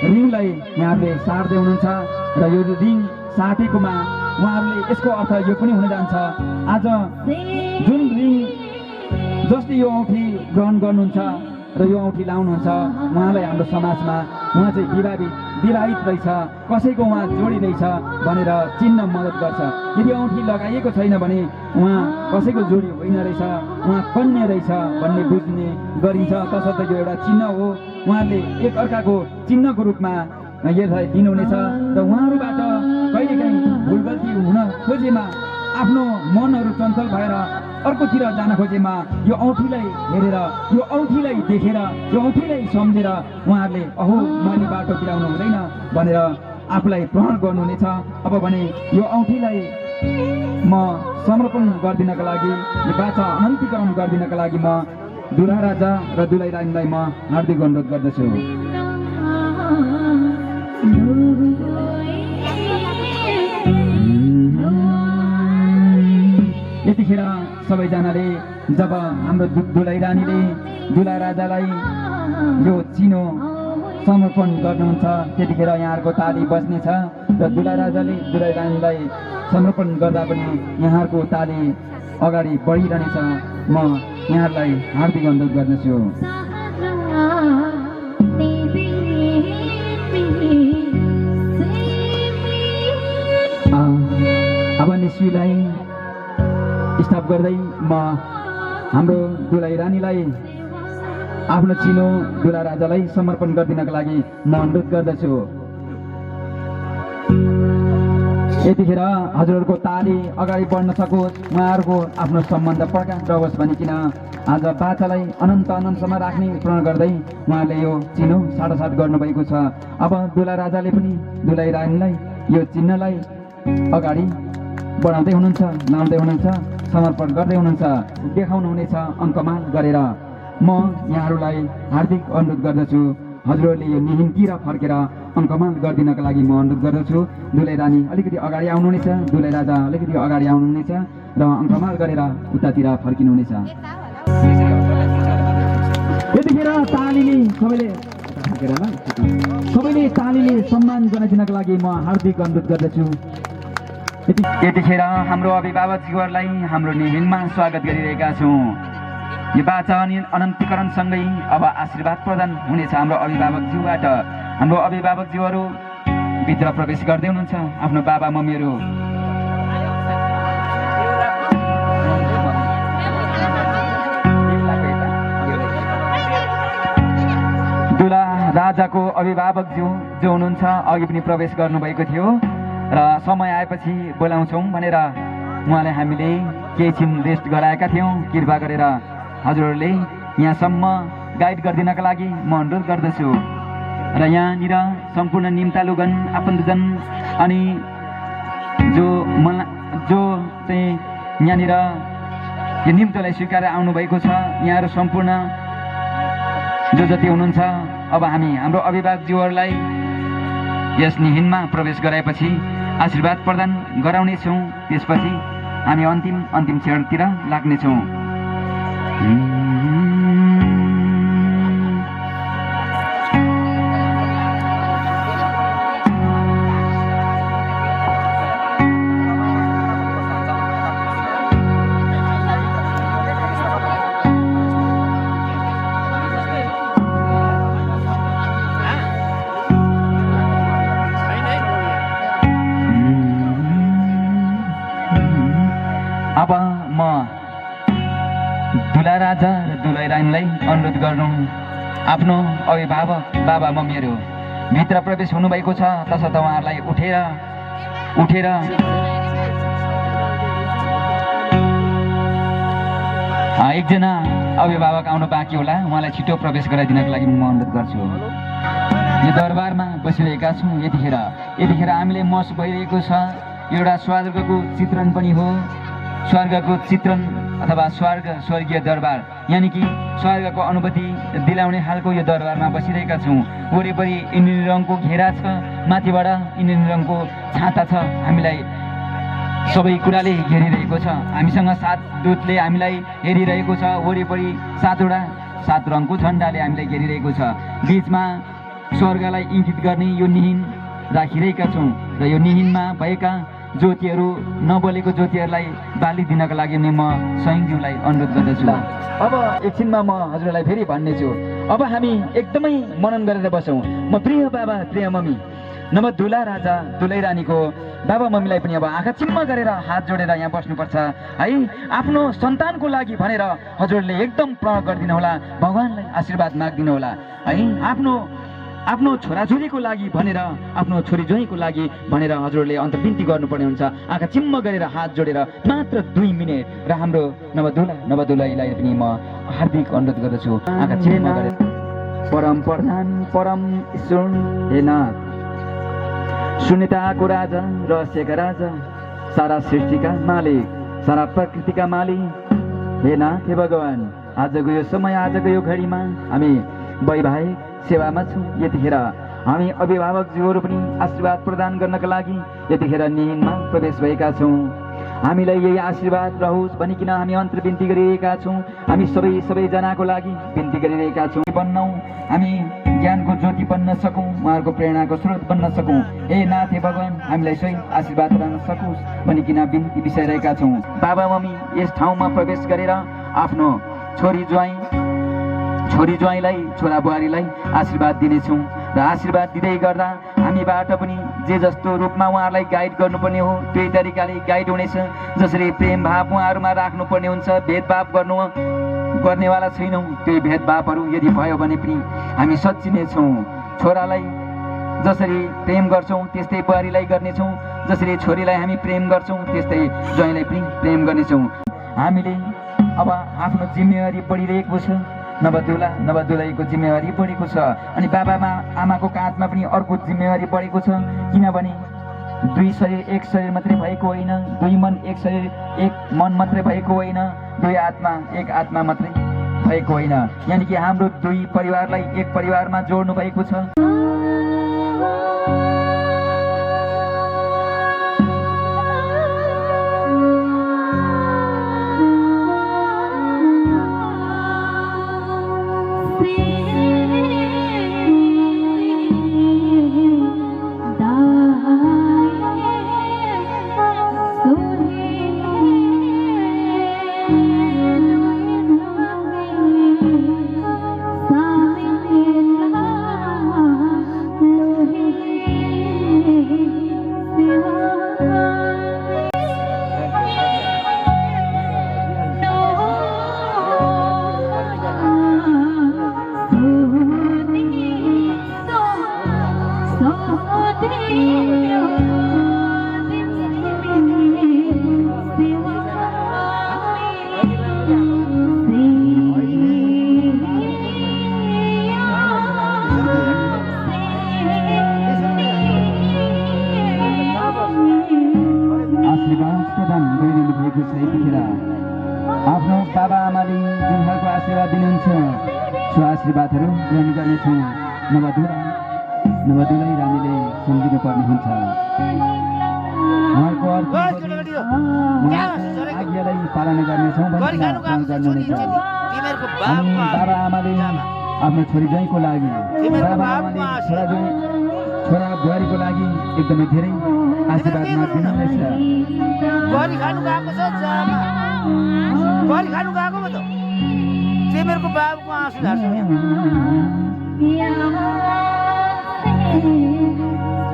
रिङलाई यहाँले सार्दै हुनुहुन्छ र यो रिङ साटेकोमा उहाँहरूले यसको अर्थ यो पनि हुन जान्छ। आज जुन रिङ जसले यो औँठी ग्रहण गर्नुहुन्छ र यो औँठी लाउनुहुन्छ उहाँलाई हाम्रो समाजमा उहाँ चाहिँ विवाहित रहेछ, कसैको उहाँ जोडी रहेछ भनेर चिन्न मद्दत गर्छ। यदि औँठी लगाइएको छैन भने उहाँ कसैको जोडी होइन रहेछ, उहाँ कन्या रहेछ भन्ने बुझ्ने गरिन्छ। तसर्थ यो एउटा चिन्ह हो, उहाँले एक अर्काको चिन्हको रूपमा यसलाई दिनुहुनेछ र उहाँहरूबाट कहिलेकाहीँ भुल गल्ती हुन खोजेमा आफ्नो मनहरू चञ्चल भएर अर्कोतिर जान खोजेमा यो औँठीलाई हेरेर, यो औँठीलाई देखेर, यो औँठीलाई सम्झेर उहाँहरूले अहो मैले बाटो बिराउनु हुँदैन भनेर आफूलाई प्रण गर्नुहुनेछ। अब भने यो औँठीलाई म समर्पण गरिदिनका लागि, यो बाचा अनन्तीकरण गरिदिनका लागि म दुला राजा र दुलाई रानीलाई म हार्दिक अनुरोध गर्दछु। यतिखेर सबैजनाले जब हाम्रो दुलाही रानीले दुला राजालाई यो चिनो समर्पण गर्नुहुन्छ त्यतिखेर यहाँहरूको ताली बज्नेछ र दुला राजाले दुलाही रानीलाई समर्पण गर्दा पनि यहाँहरूको ताली अगाडि बढिरहनेछ। म यहाँहरूलाई हार्दिक अनुरोध गर्दछु। अब निस्वीलाई स्टप गर्दै म हाम्रो दुलाही रानीलाई आफ्नो चिनो दुला राजालाई समर्पण गरिदिनका लागि म अनुरोध गर्दछु। यतिखेर हजुरहरूको ताली अगाडि बढ्न सकोस्, उहाँहरूको आफ्नो सम्बन्ध प्रकाश रहोस् भनिकन आज बाचालाई अनन्त अनन्तसम्म राख्ने प्रण गर्दै उहाँले यो चिनो साटासाट गर्नुभएको छ। अब दुला राजाले पनि दुलाही रानीलाई यो चिन्हलाई अगाडि बढाउँदै हुनुहुन्छ, लाउँदै हुनुहुन्छ, समर्पण गर्दै हुनुहुन्छ, देखाउनुहुनेछ अङ्कमाल गरेर। म यहाँहरूलाई हार्दिक अनुरोध गर्दछु हजुरहरूले यो निहिनतिर फर्केर अङ्कमाल गरिदिनका लागि म अनुरोध गर्दछु। दुलाही रानी अलिकति अगाडि आउनुहुनेछ, दुलाही राजा अलिकति अगाडि आउनुहुनेछ र अङ्कमाल गरेर उतातिर फर्किनुहुनेछ। यतिखेर तालीले सबैले तालीले सम्मान जनाइदिनका लागि म हार्दिक अनुरोध गर्दछु। यतिखेर हाम्रो अभिभावकज्यूहरूलाई हाम्रो निहिनमा स्वागत गरिरहेका छौँ। यो बाचा अनन्तीकरणसँगै अब आशीर्वाद प्रदान हुनेछ हाम्रो अभिभावकज्यूबाट। हाम्रो अभिभावकज्यूहरू भित्र प्रवेश गर्दै हुनुहुन्छ, आफ्नो बाबा मम्मीहरू। दुला राजाको अभिभावकज्यू जो हुनुहुन्छ अघि पनि प्रवेश गर्नुभएको थियो र समय आएपछि बोलाउँछौँ भनेर उहाँले हामीले केही छिन रेस्ट गराएका थियौँ। कृपा गरेर हजुरहरूले यहाँसम्म गाइड गरिदिनका लागि म अनुरोध गर्दछु। र यहाँनिर सम्पूर्ण निम्तालुगण आफन्तजन अनि जो चाहिँ यहाँनिर यो निम्तोलाई स्वीकारेर आउनुभएको छ यहाँहरू सम्पूर्ण जो जति हुनुहुन्छ, अब हामी हाम्रो अभिभावकज्यूहरूलाई यस निहिनमा प्रवेश गराएपछि आशीर्वाद प्रदान गराउनेछौँ। त्यसपछि हामी अन्तिम क्षणतिर लाग्नेछौँ। अब म दुला राजा र दुलाही रानीलाई अनुरोध गर्नु, आफ्नो अभिभावक बाबा मम्मीहरू भित्र प्रवेश हुनुभएको छ तसर्थ उहाँहरूलाई उठेर एकजना अभिभावक आउनु बाँकी होला, उहाँलाई छिटो प्रवेश गराइदिनको लागि म अनुरोध गर्छु। यो दरबारमा बसिरहेका छौँ। यतिखेर हामीले महसुस भइरहेको छ एउटा स्वर्गको चित्रण पनि हो। स्वर्गको चित्रण अथवा स्वर्गीय दरबार, यानि कि स्वर्गको अनुभूति दिलाउने खालको यो दरबारमा बसिरहेका छौँ। वरिपरि इन्द्रेणी रङको घेरा छ, माथिबाट इन्द्रेणी रङको छाता छ। हामीलाई सबै कुराले घेरिरहेको छ। हामीसँग 7 दूतले हामीलाई हेरिरहेको छ। वरिपरि 7 रङको झन्डाले हामीलाई घेरिरहेको छ। बिचमा स्वर्गलाई इङ्गित गर्ने यो निहिन राखिरहेका छौँ र यो निहिनमा भएका ज्योतिहरू नबोलेको ज्योतिहरूलाई बाली दिनका लागि म स्वयंज्यूलाई अनुरोध गर्दछु। अब एकछिनमा म हजुरलाई फेरि भन्नेछु। अब हामी एकदमै मनन गरेर बसौँ। म प्रिय बाबा प्रिय मम्मी नव दुला राजा दुलाही रानीको बाबा मम्मीलाई पनि अब आँखा चिम्म गरेर हात जोडेर यहाँ बस्नुपर्छ है। आफ्नो सन्तानको लागि भनेर हजुरले एकदम प्रण गरिदिनु होला, भगवान्लाई आशीर्वाद मागिदिनु होला है। आफ्नो छोराछोरीको लागि भनेर, आफ्नो छोरी ज्वाइँको लागि भनेर हजुरले अन्तर्विन्ती गर्नुपर्ने हुन्छ। आँखा चिम्म गरेर हात जोडेर मात्र 2 मिनट र हाम्रो नवदुलाहीलाई पनि म हार्दिक अनुरोध गर्दछु। आँखा चिम्म गरेर परम प्रधान परम ईश्वर हे नाथ, शून्यताको राजा, रहस्यका राजा, सारा सृष्टिका मालिक, सारा प्रकृतिका मालिक हे नाथ हे भगवान, आजको यो समय आजको यो घडीमा हामी वैवाहिक सेवामा छौँ। यतिखेर हामी अभिभावकज्यूहरू पनि आशीर्वाद प्रदान गर्नका लागि यतिखेर निहिनमा प्रवेश भएका छौँ। हामीलाई यही आशीर्वाद रहोस् भनिकन हामी अन्तर बिन्ती गरिरहेका छौँ। हामी सबैजनाको लागि बिन्ती गरिरहेका छौँ। बन्नौँ, हामी ज्ञानको ज्योति बन्न सकौँ, उहाँहरूको प्रेरणाको स्रोत बन्न सकौँ। ए नाथ हे भगवान्, हामीलाई सही आशीर्वाद रहन सकोस् भनिकन बिन्ती बिसाइरहेका छौँ। बाबा मम्मी यस ठाउँमा प्रवेश गरेर आफ्नो छोरी ज्वाइँलाई, छोरा बुहारीलाई आशीर्वाद दिनेछौँ र आशीर्वाद दिँदै गर्दा हामीबाट पनि जे जस्तो रूपमा उहाँहरूलाई गाइड गर्नुपर्ने हो त्यही तरिकाले गाइड हुनेछ। जसरी प्रेम भाव उहाँहरूमा राख्नुपर्ने हुन्छ, भेदभाव गर्नेवाला छैनौँ। त्यही भेदभावहरू यदि भयो भने पनि हामी सच्चिनेछौँ। छोरालाई जसरी प्रेम गर्छौँ त्यस्तै बुहारीलाई गर्नेछौँ, जसरी छोरीलाई हामी प्रेम गर्छौँ त्यस्तै ज्वाइँलाई पनि प्रेम गर्नेछौँ। हामीले अब आफ्नो जिम्मेवारी बढिरहेको छ, नवदुलहीको जिम्मेवारी बढेको छ अनि बाबामा आमाको काँधमा पनि अर्को जिम्मेवारी बढेको छ। किनभने 2 शरीर 1 शरीर मात्रै भएको होइन, 2 मन 1 शरीर 1 मन मात्रै भएको होइन, 2 आत्मा 1 आत्मा मात्रै भएको होइन। यानि कि हाम्रो 2 परिवारलाई 1 परिवारमा जोड्नु भएको छ। आफ्नो बाबा आमाले जुन खालको आशीर्वाद दिनुहुन्छ सो आशीर्वादहरू ग्रहण गर्नेछौँ। नवदुलै रानीले सम्झिनु पर्ने हुन्छ। उहाँको आज्ञालाई पालना गर्नेछौँ भन्ने गर्नुहुनेछ। हामी बाबा आमाले आफ्नो छोरी ज्वाइँको लागि, बाबा आमाले छोरा बुहारीको लागि एकदमै धेरै आशीर्वाद माग्नुहुनेछ। गरी खानु गएको छ जामा, गरी खानु गएको पो त तिमीहरूको बाबुको आँसु झार्छ।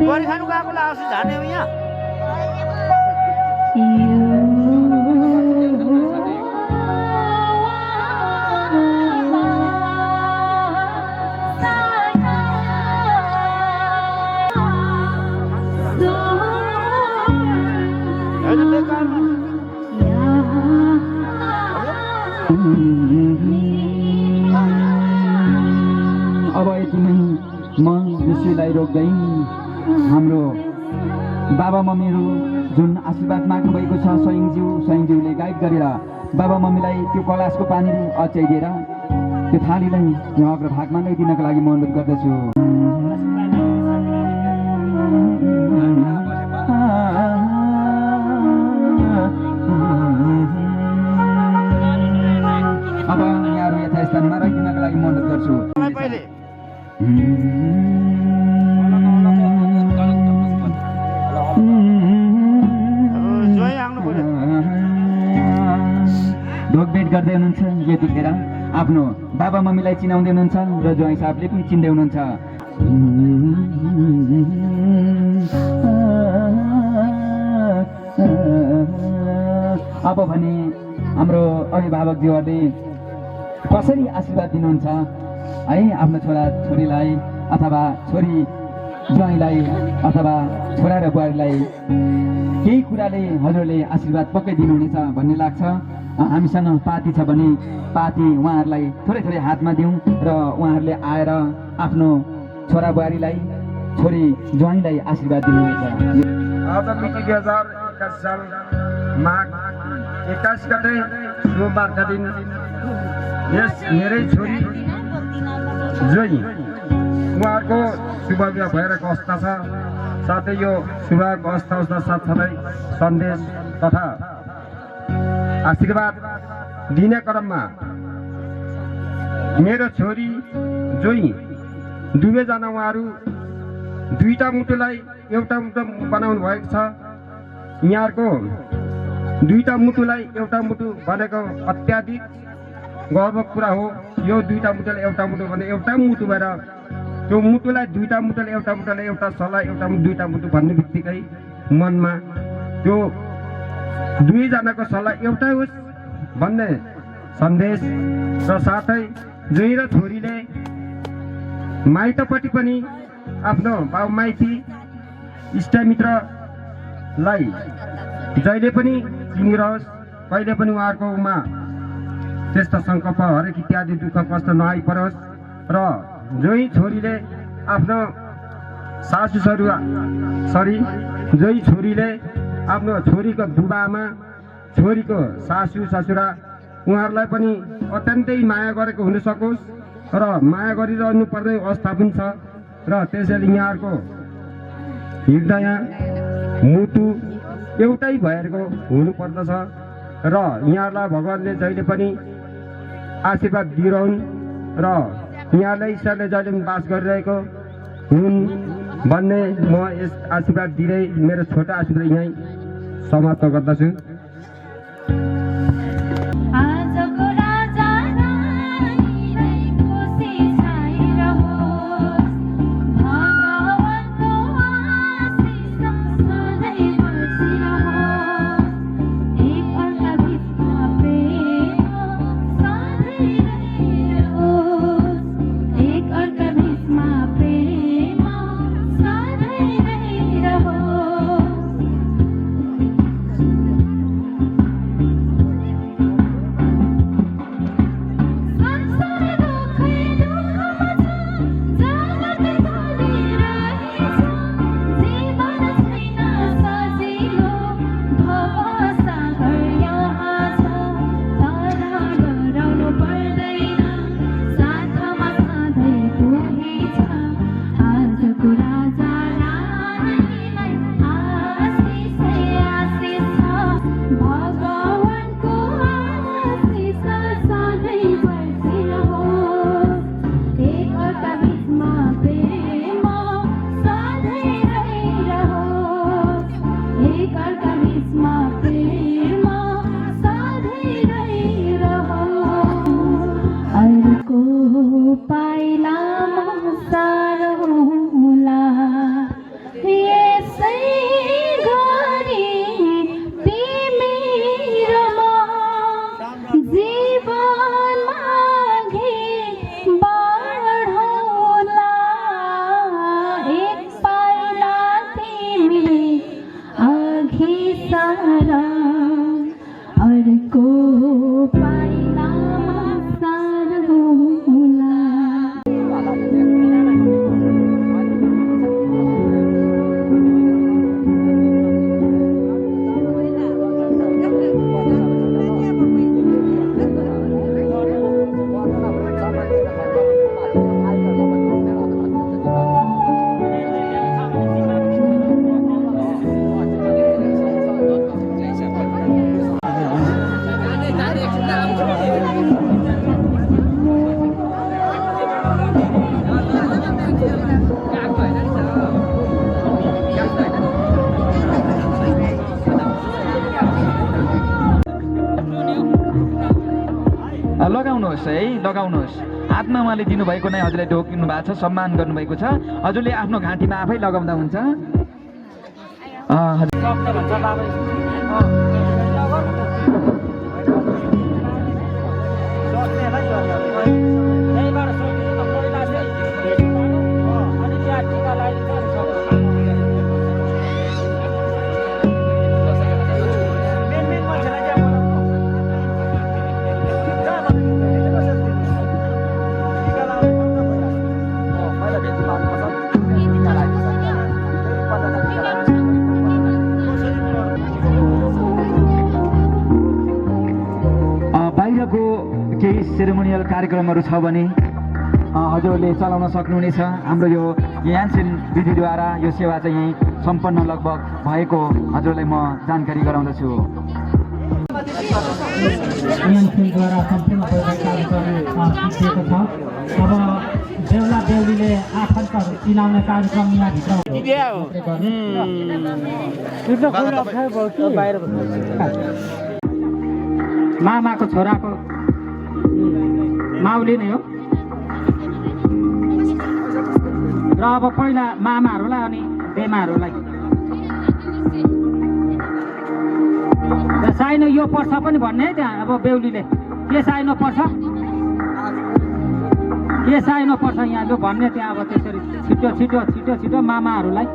गरी खानु गएकोलाई आँसु झार्ने हो यहाँ। अब यतिमै म विषयलाई रोक्दै हाम्रो बाबा मम्मीहरू जुन आशीर्वाद माग्नु भएको छ स्वयंज्यूले गाइड गरेर बाबा मम्मीलाई त्यो कलासको पानी अच्याइदिएर त्यो थालीलाई यहाँ अग्रभागमा नै दिनको लागि म अनुरोध गर्दछु। अब यहाँहरू यथास्थानमा राखिदिनको लागि म अनुरोध गर्छु। ढोकभेट गर्दै हुनुहुन्छ यतिखेर आफ्नो बाबा मम्मीलाई चिनाउँदै हुनुहुन्छ र ज्वाइँ साहबले पनि चिन्दै हुनुहुन्छ। अब भने हाम्रो अभिभावकज्यूहरूले कसरी आशीर्वाद दिनुहुन्छ है आफ्नो छोरा छोरीलाई अथवा छोरी ज्वाइँलाई अथवा छोरा र बुहारीलाई केही कुराले हजुरले आशीर्वाद पक्कै दिनुहुनेछ भन्ने लाग्छ। हामीसँग पाती छ भने पाती उहाँहरूलाई थोरै थोरै हातमा दिउँ र उहाँहरूले आएर आफ्नो छोरा बुहारीलाई छोरी ज्वाइँलाई आशीर्वाद दिनुहुनेछ। आज मिति 2021 साल माघ 21 गते सोमबारका दिन यस मेरै छोरी ज्वाइँ उहाँहरूको शुभ विवाह भइरहेको अवस्था छ। साथै यो शुभ अवस्था साथसाथै सन्देश तथा आशीर्वाद दिने क्रममा मेरो छोरी जोई दुवैजना उहाँहरू दुईटा मुटुलाई एउटा मुटु बनाउनु भएको छ। यहाँहरूको दुईटा मुटुलाई एउटा मुटु बनेको अत्याधिक गर्वको कुरा हो। यो दुईटा मुटुलाई एउटा मुटु भने एउटा मुटु भएर त्यो मुटुलाई दुईटा मुटुले एउटा मुटुलाई एउटा सल्लाह एउटा दुईटा मुटु भन्ने बित्तिकै मनमा त्यो दुईजनाको सल्लाह एउटै होस् भन्ने सन्देश र साथै जोई र छोरीले माइतपट्टि पनि आफ्नो बाउ माइती इष्टमित्रलाई जहिले पनि चिनिरहोस्, कहिले पनि उहाँहरूकोमा त्यस्ता सङ्कल्प हरेक इत्यादि दुःख कष्ट नआइपरोस् र जोई छोरीले आफ्नो जोई छोरीले आफ्नो छोरीको बुबाआमा छोरीको सासू ससुरा उहाँहरूलाई पनि अत्यन्तै माया गरेको हुन सकोस् र माया गरिरहनु पर्ने अवस्था पनि छ र त्यसैले यहाँहरूको हृदय मुटु एउटै भएको हुनुपर्दछ र यहाँहरूलाई भगवान्ले जहिले पनि आशीर्वाद दिइरहन् र यहाँलाई ईश्वरले जहिले पनि बास गरिरहेको हुन् भन्ने म यस आशीर्वाद दिँदै मेरो छोटा आशीर्वाद यहीँ समाप्त गर्दछु। लगाउनुहोस् है, लगाउनुहोस्। हातमा उहाँले दिनुभएको नै हजुरलाई ढोकिनु भएको छ, सम्मान गर्नुभएको छ। हजुरले आफ्नो घाँटीमा आफै लगाउँदा हुन्छ। केही सेरेमोनियल कार्यक्रमहरू छ भने हजुरले चलाउन सक्नुहुनेछ। हाम्रो यो यान्सेन विधिद्वारा यो सेवा चाहिँ यहीँ सम्पन्न लगभग भएको हजुरलाई म जानकारी गराउँदछु। एनफिल्डद्वारा सम्पूर्ण वैवाहिक कार्यक्रम सिद्धिएको छ। अब बेहुला बेहुलीले आफन्तहरू चिनाउने कार्यक्रम यहाँभित्र मामाको छोराको माउली नै हो र अब पहिला मामाहरूलाई अनि बेमाहरूलाई साइनो यो पर्छ पनि भन्ने है त्यहाँ। अब बेहुलीले के साइनो पर्छ यहाँ जो भन्ने त्यहाँ। अब त्यसरी छिटो छिटो छिटो छिटो मामाहरूलाई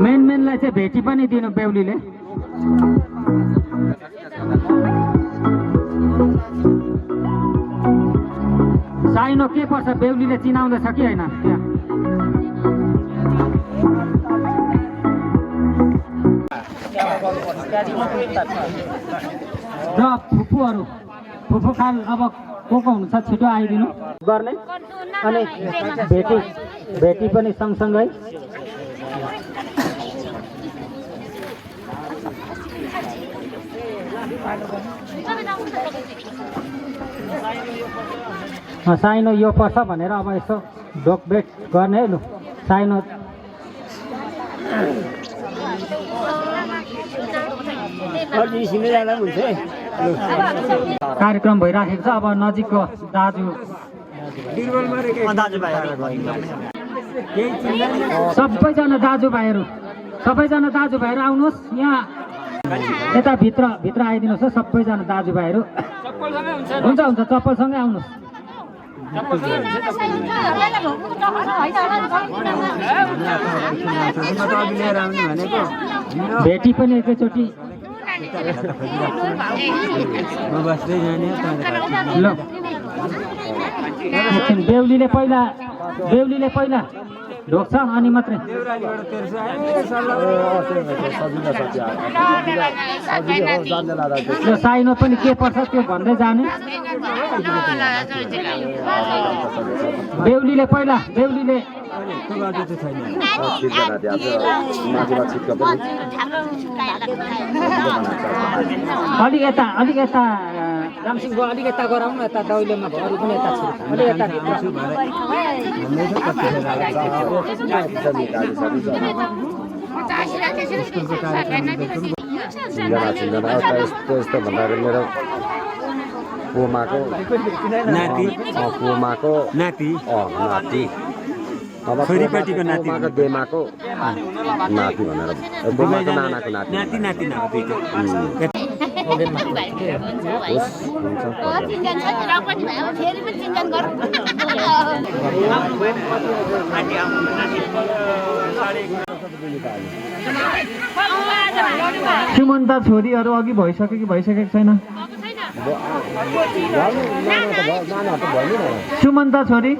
मेनलाई चाहिँ भेटी पनि दिनु बेहुलीले। साइनो के पर्छ बेहुलीले चिनाउँदैछ कि होइन त्यहाँ। र फुपूहरू फुपूखाल अब को हुनुहुन्छ छिटो आइदिनु गर्ने अनि भेटी पनि सँगसँगै। साइनो यो पर्छ भनेर अब यसो ढोकबेट गर्ने है लु। साइनो कार्यक्रम भइराखेको छ। अब नजिकको सबैजना दाजुभाइहरू आउनुहोस् यहाँ यता भित्र आइदिनुहोस् है सबैजना दाजुभाइहरू। हुन्छ चप्पलसँगै आउनुहोस्। भेटी पनि एकैचोटि ल। बेहुलीले पहिला ढोक्छ अनि मात्रै यो साइनो पनि के पर्छ त्यो भन्दै जाने। बेहुलीले अलिक यता रामसिंहको अलिक यता गराउनु न। यता दैलोमा भरू पनि यता छिर्छ अलिक यता यस्तो भन्दाखेरि मेरो पोमाको नाति छोरीपट्टिको नाति बेमाको नाति भनेर बोमाको नानाको नाति सुमन्ता छोरीहरू अघि भइसक्यो कि भइसकेको छैन? सुमन्ता छोरी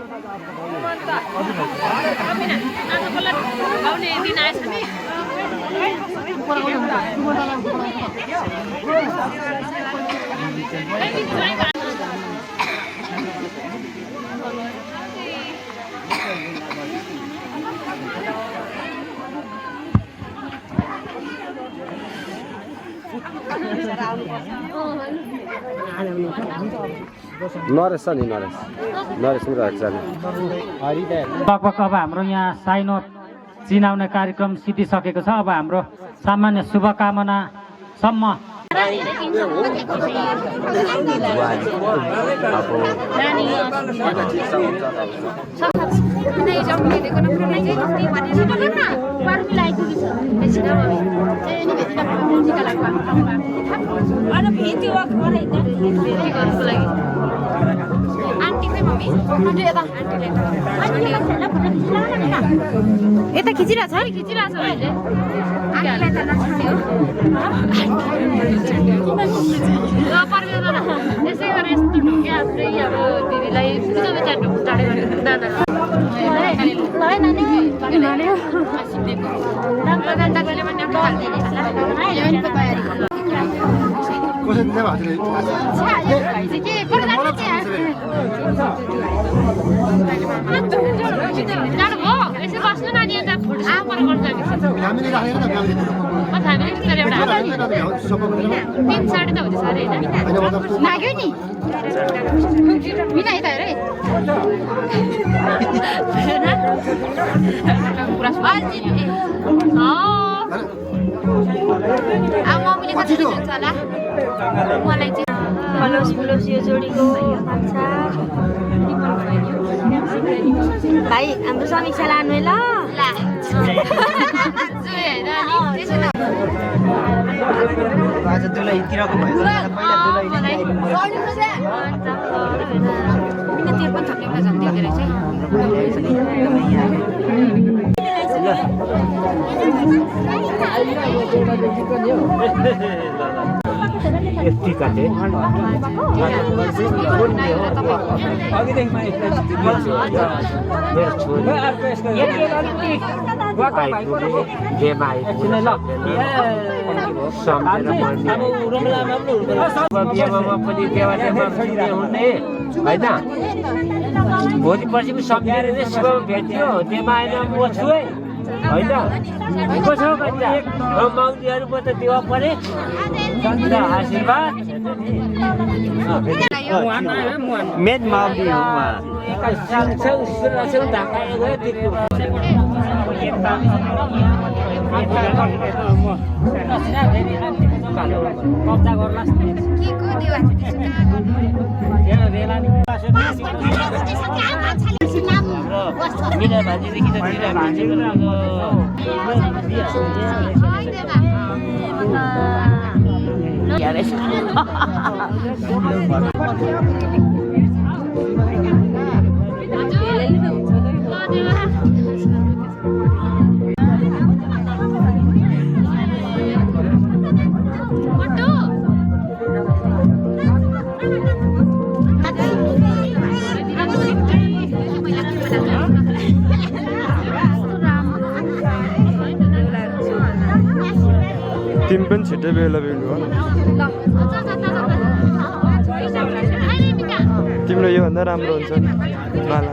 नरेश छ नि नरेश लगभग अब हाम्रो यहाँ साइनो चिनाउने कार्यक्रम सिद्धिसकेको छ। अब हाम्रो सामान्य शुभकामनासम्म यता खिचिरहेछ यसै गरेर यस्तो ढुङ्ग्या हाम्रै अब दिदीलाई जानुभयो यसो बस्नु नानी अन्त फोटो आफर गर्छ फ्यामिली राखेर त फ्यामिली तिन साढे त हुन्छ साह्रै होइन लाग्यो नि मिना यता हेर मम्मीले कति दिनुहुन्छ होला मलाई चाहिँ फलोस फुलोस यो जोडीको भाइ हाम्रो समीक्षा लानु है ल आज दुलहीतिरको भयो त्यो पनि थप्ने बेला झन् देखेर भोलि पर्सि पनि सम्झेर नै शिवमा भेट्यो त्यहाँ आएन म छु है होइन कसो भन्छ माउजीहरू त देवा परे आशीर्वाद मेन माउली हो मिना भाजीदेखि त मिना भाजीको तिमी पनि छिट्टै बेला बेलु हो तिम्रो योभन्दा राम्रो हुन्छ नि माला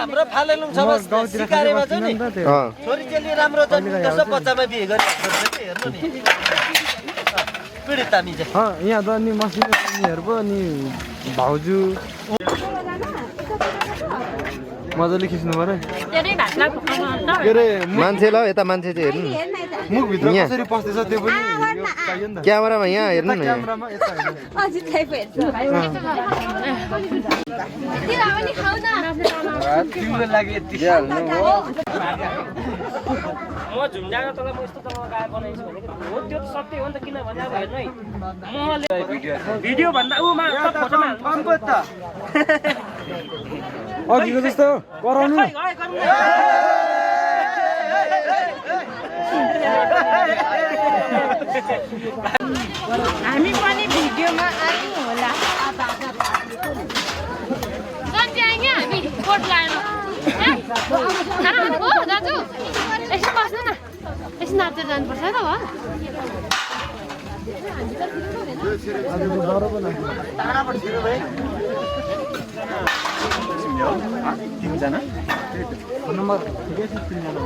हाम्रो फालेलुङ सभा सिकारेमा छ नि छोरी चेली राम्रो जन्मिँदैछ बच्चामा बिहे गरिरहेको हेर्नु नि पीडित हामी चाहिँ यहाँ त अनि मसिनो नानीहरू पो अनि भाउजू मजाले खिच्नु पर्यो के अरे मान्छे ल यता मान्छे चाहिँ हेर्नु मुखभित्र कसरी पस्दैछ त्यो पनि चाहियो नि त क्यामेरामा यहाँ हेर्नु न क्यामेरामा यता तिम्रो लागि यति म झुन्डाको तल म यस्तो तल गाएर बनाइछु भनेको हो त्यो त सत्य हो नि त किनभने अब हेर्नु है महले भिडियो भन्दा उमा फोटोमा कम्पो त अघिको जस्तो कराउनु हामी पनि भिडियोमा आयौँ होला हामी कोट लाएर हो दाजु यसो बस्नु न यसो नाचेर जानुपर्छ त हो तिनजना नम्बर ठिकै छ तिनजना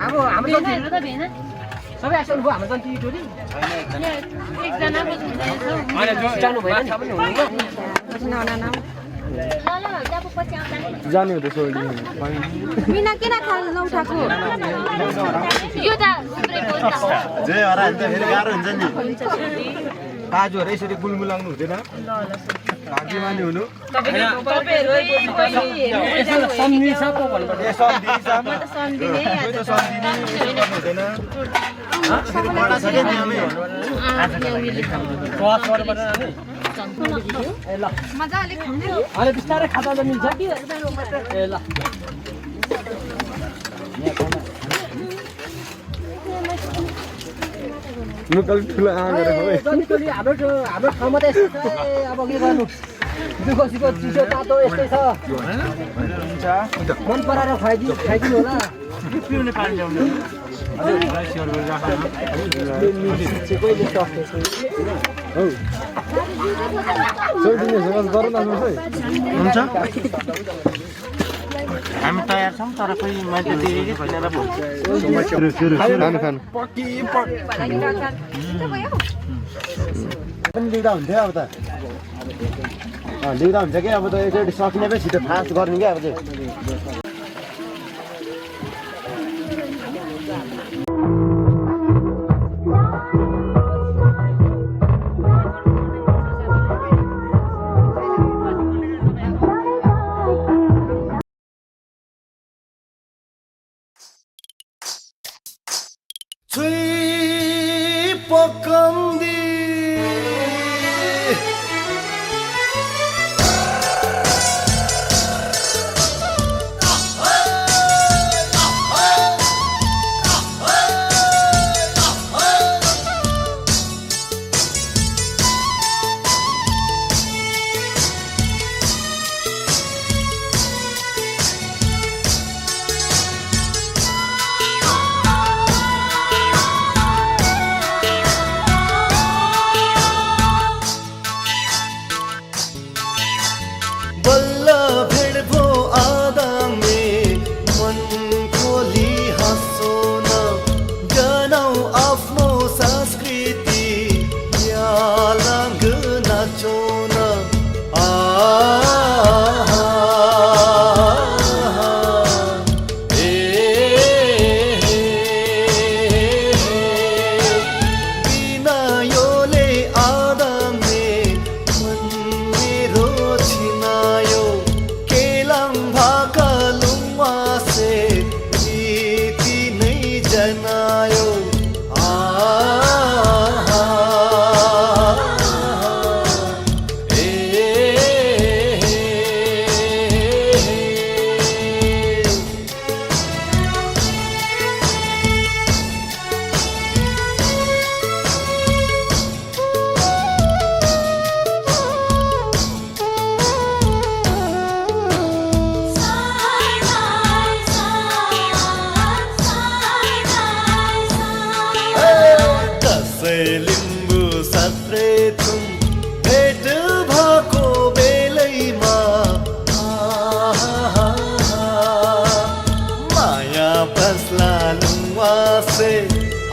अब हाम्रो सबै आइसक्नु भयो हाम्रो जन्ती टोली एकजना जाने हुँदैछ बिना किन खानु नउठाएको यो त जे हरायो भने त फेरि गाह्रो हुन्छ नि काजुहरू यसरी गुलमुलाउनु हुँदैन भाग्यमानी हुनु मजाले खानु अरे बिस्तारै खाता त मिल्छ कि ए ल मुकल ठुलो आँगेर है जनिटोली हाम्रो ठाउँमा त यस्तो छ अब के गर्नु दुःखसीको चिसो तातो यस्तै छ मन पराएर खाइदिनु होला पिउने पानी ल्याउनु हुन्छ हामी तयार छौँ तर कोही मैले दिएकै छैन पनि लिँदा हुन्थ्यो अब त लिँदा हुन्छ कि अब त एकचोटि सकिने पनि छिटो फास्ट गर्ने क्या अब चाहिँ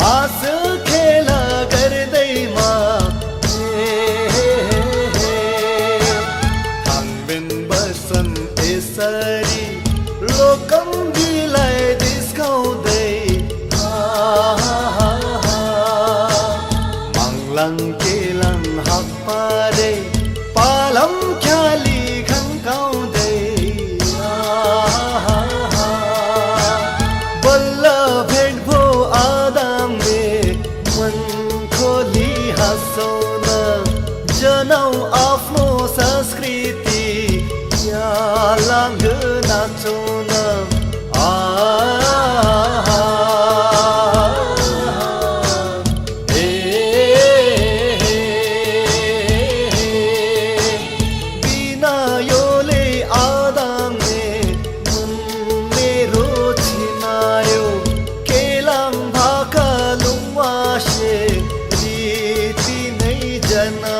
हाँस खेला गर्दैमा थाङ्बेन बस्छन् यसरी लोकम्बीलाई दिस्काउँदै माङलाङ केलाङ हप्पारे पालम ख्याली खङ्काउँदै बल्ल भेट भो आदामले मन खोली हाँसौँ न जनाउ आफ्नो संस्कृति यहाँ लाग नाचौँ न बिना योले आदामले मन मेरो छिनायो केलाङ भाका लुङवासे रीति नै जना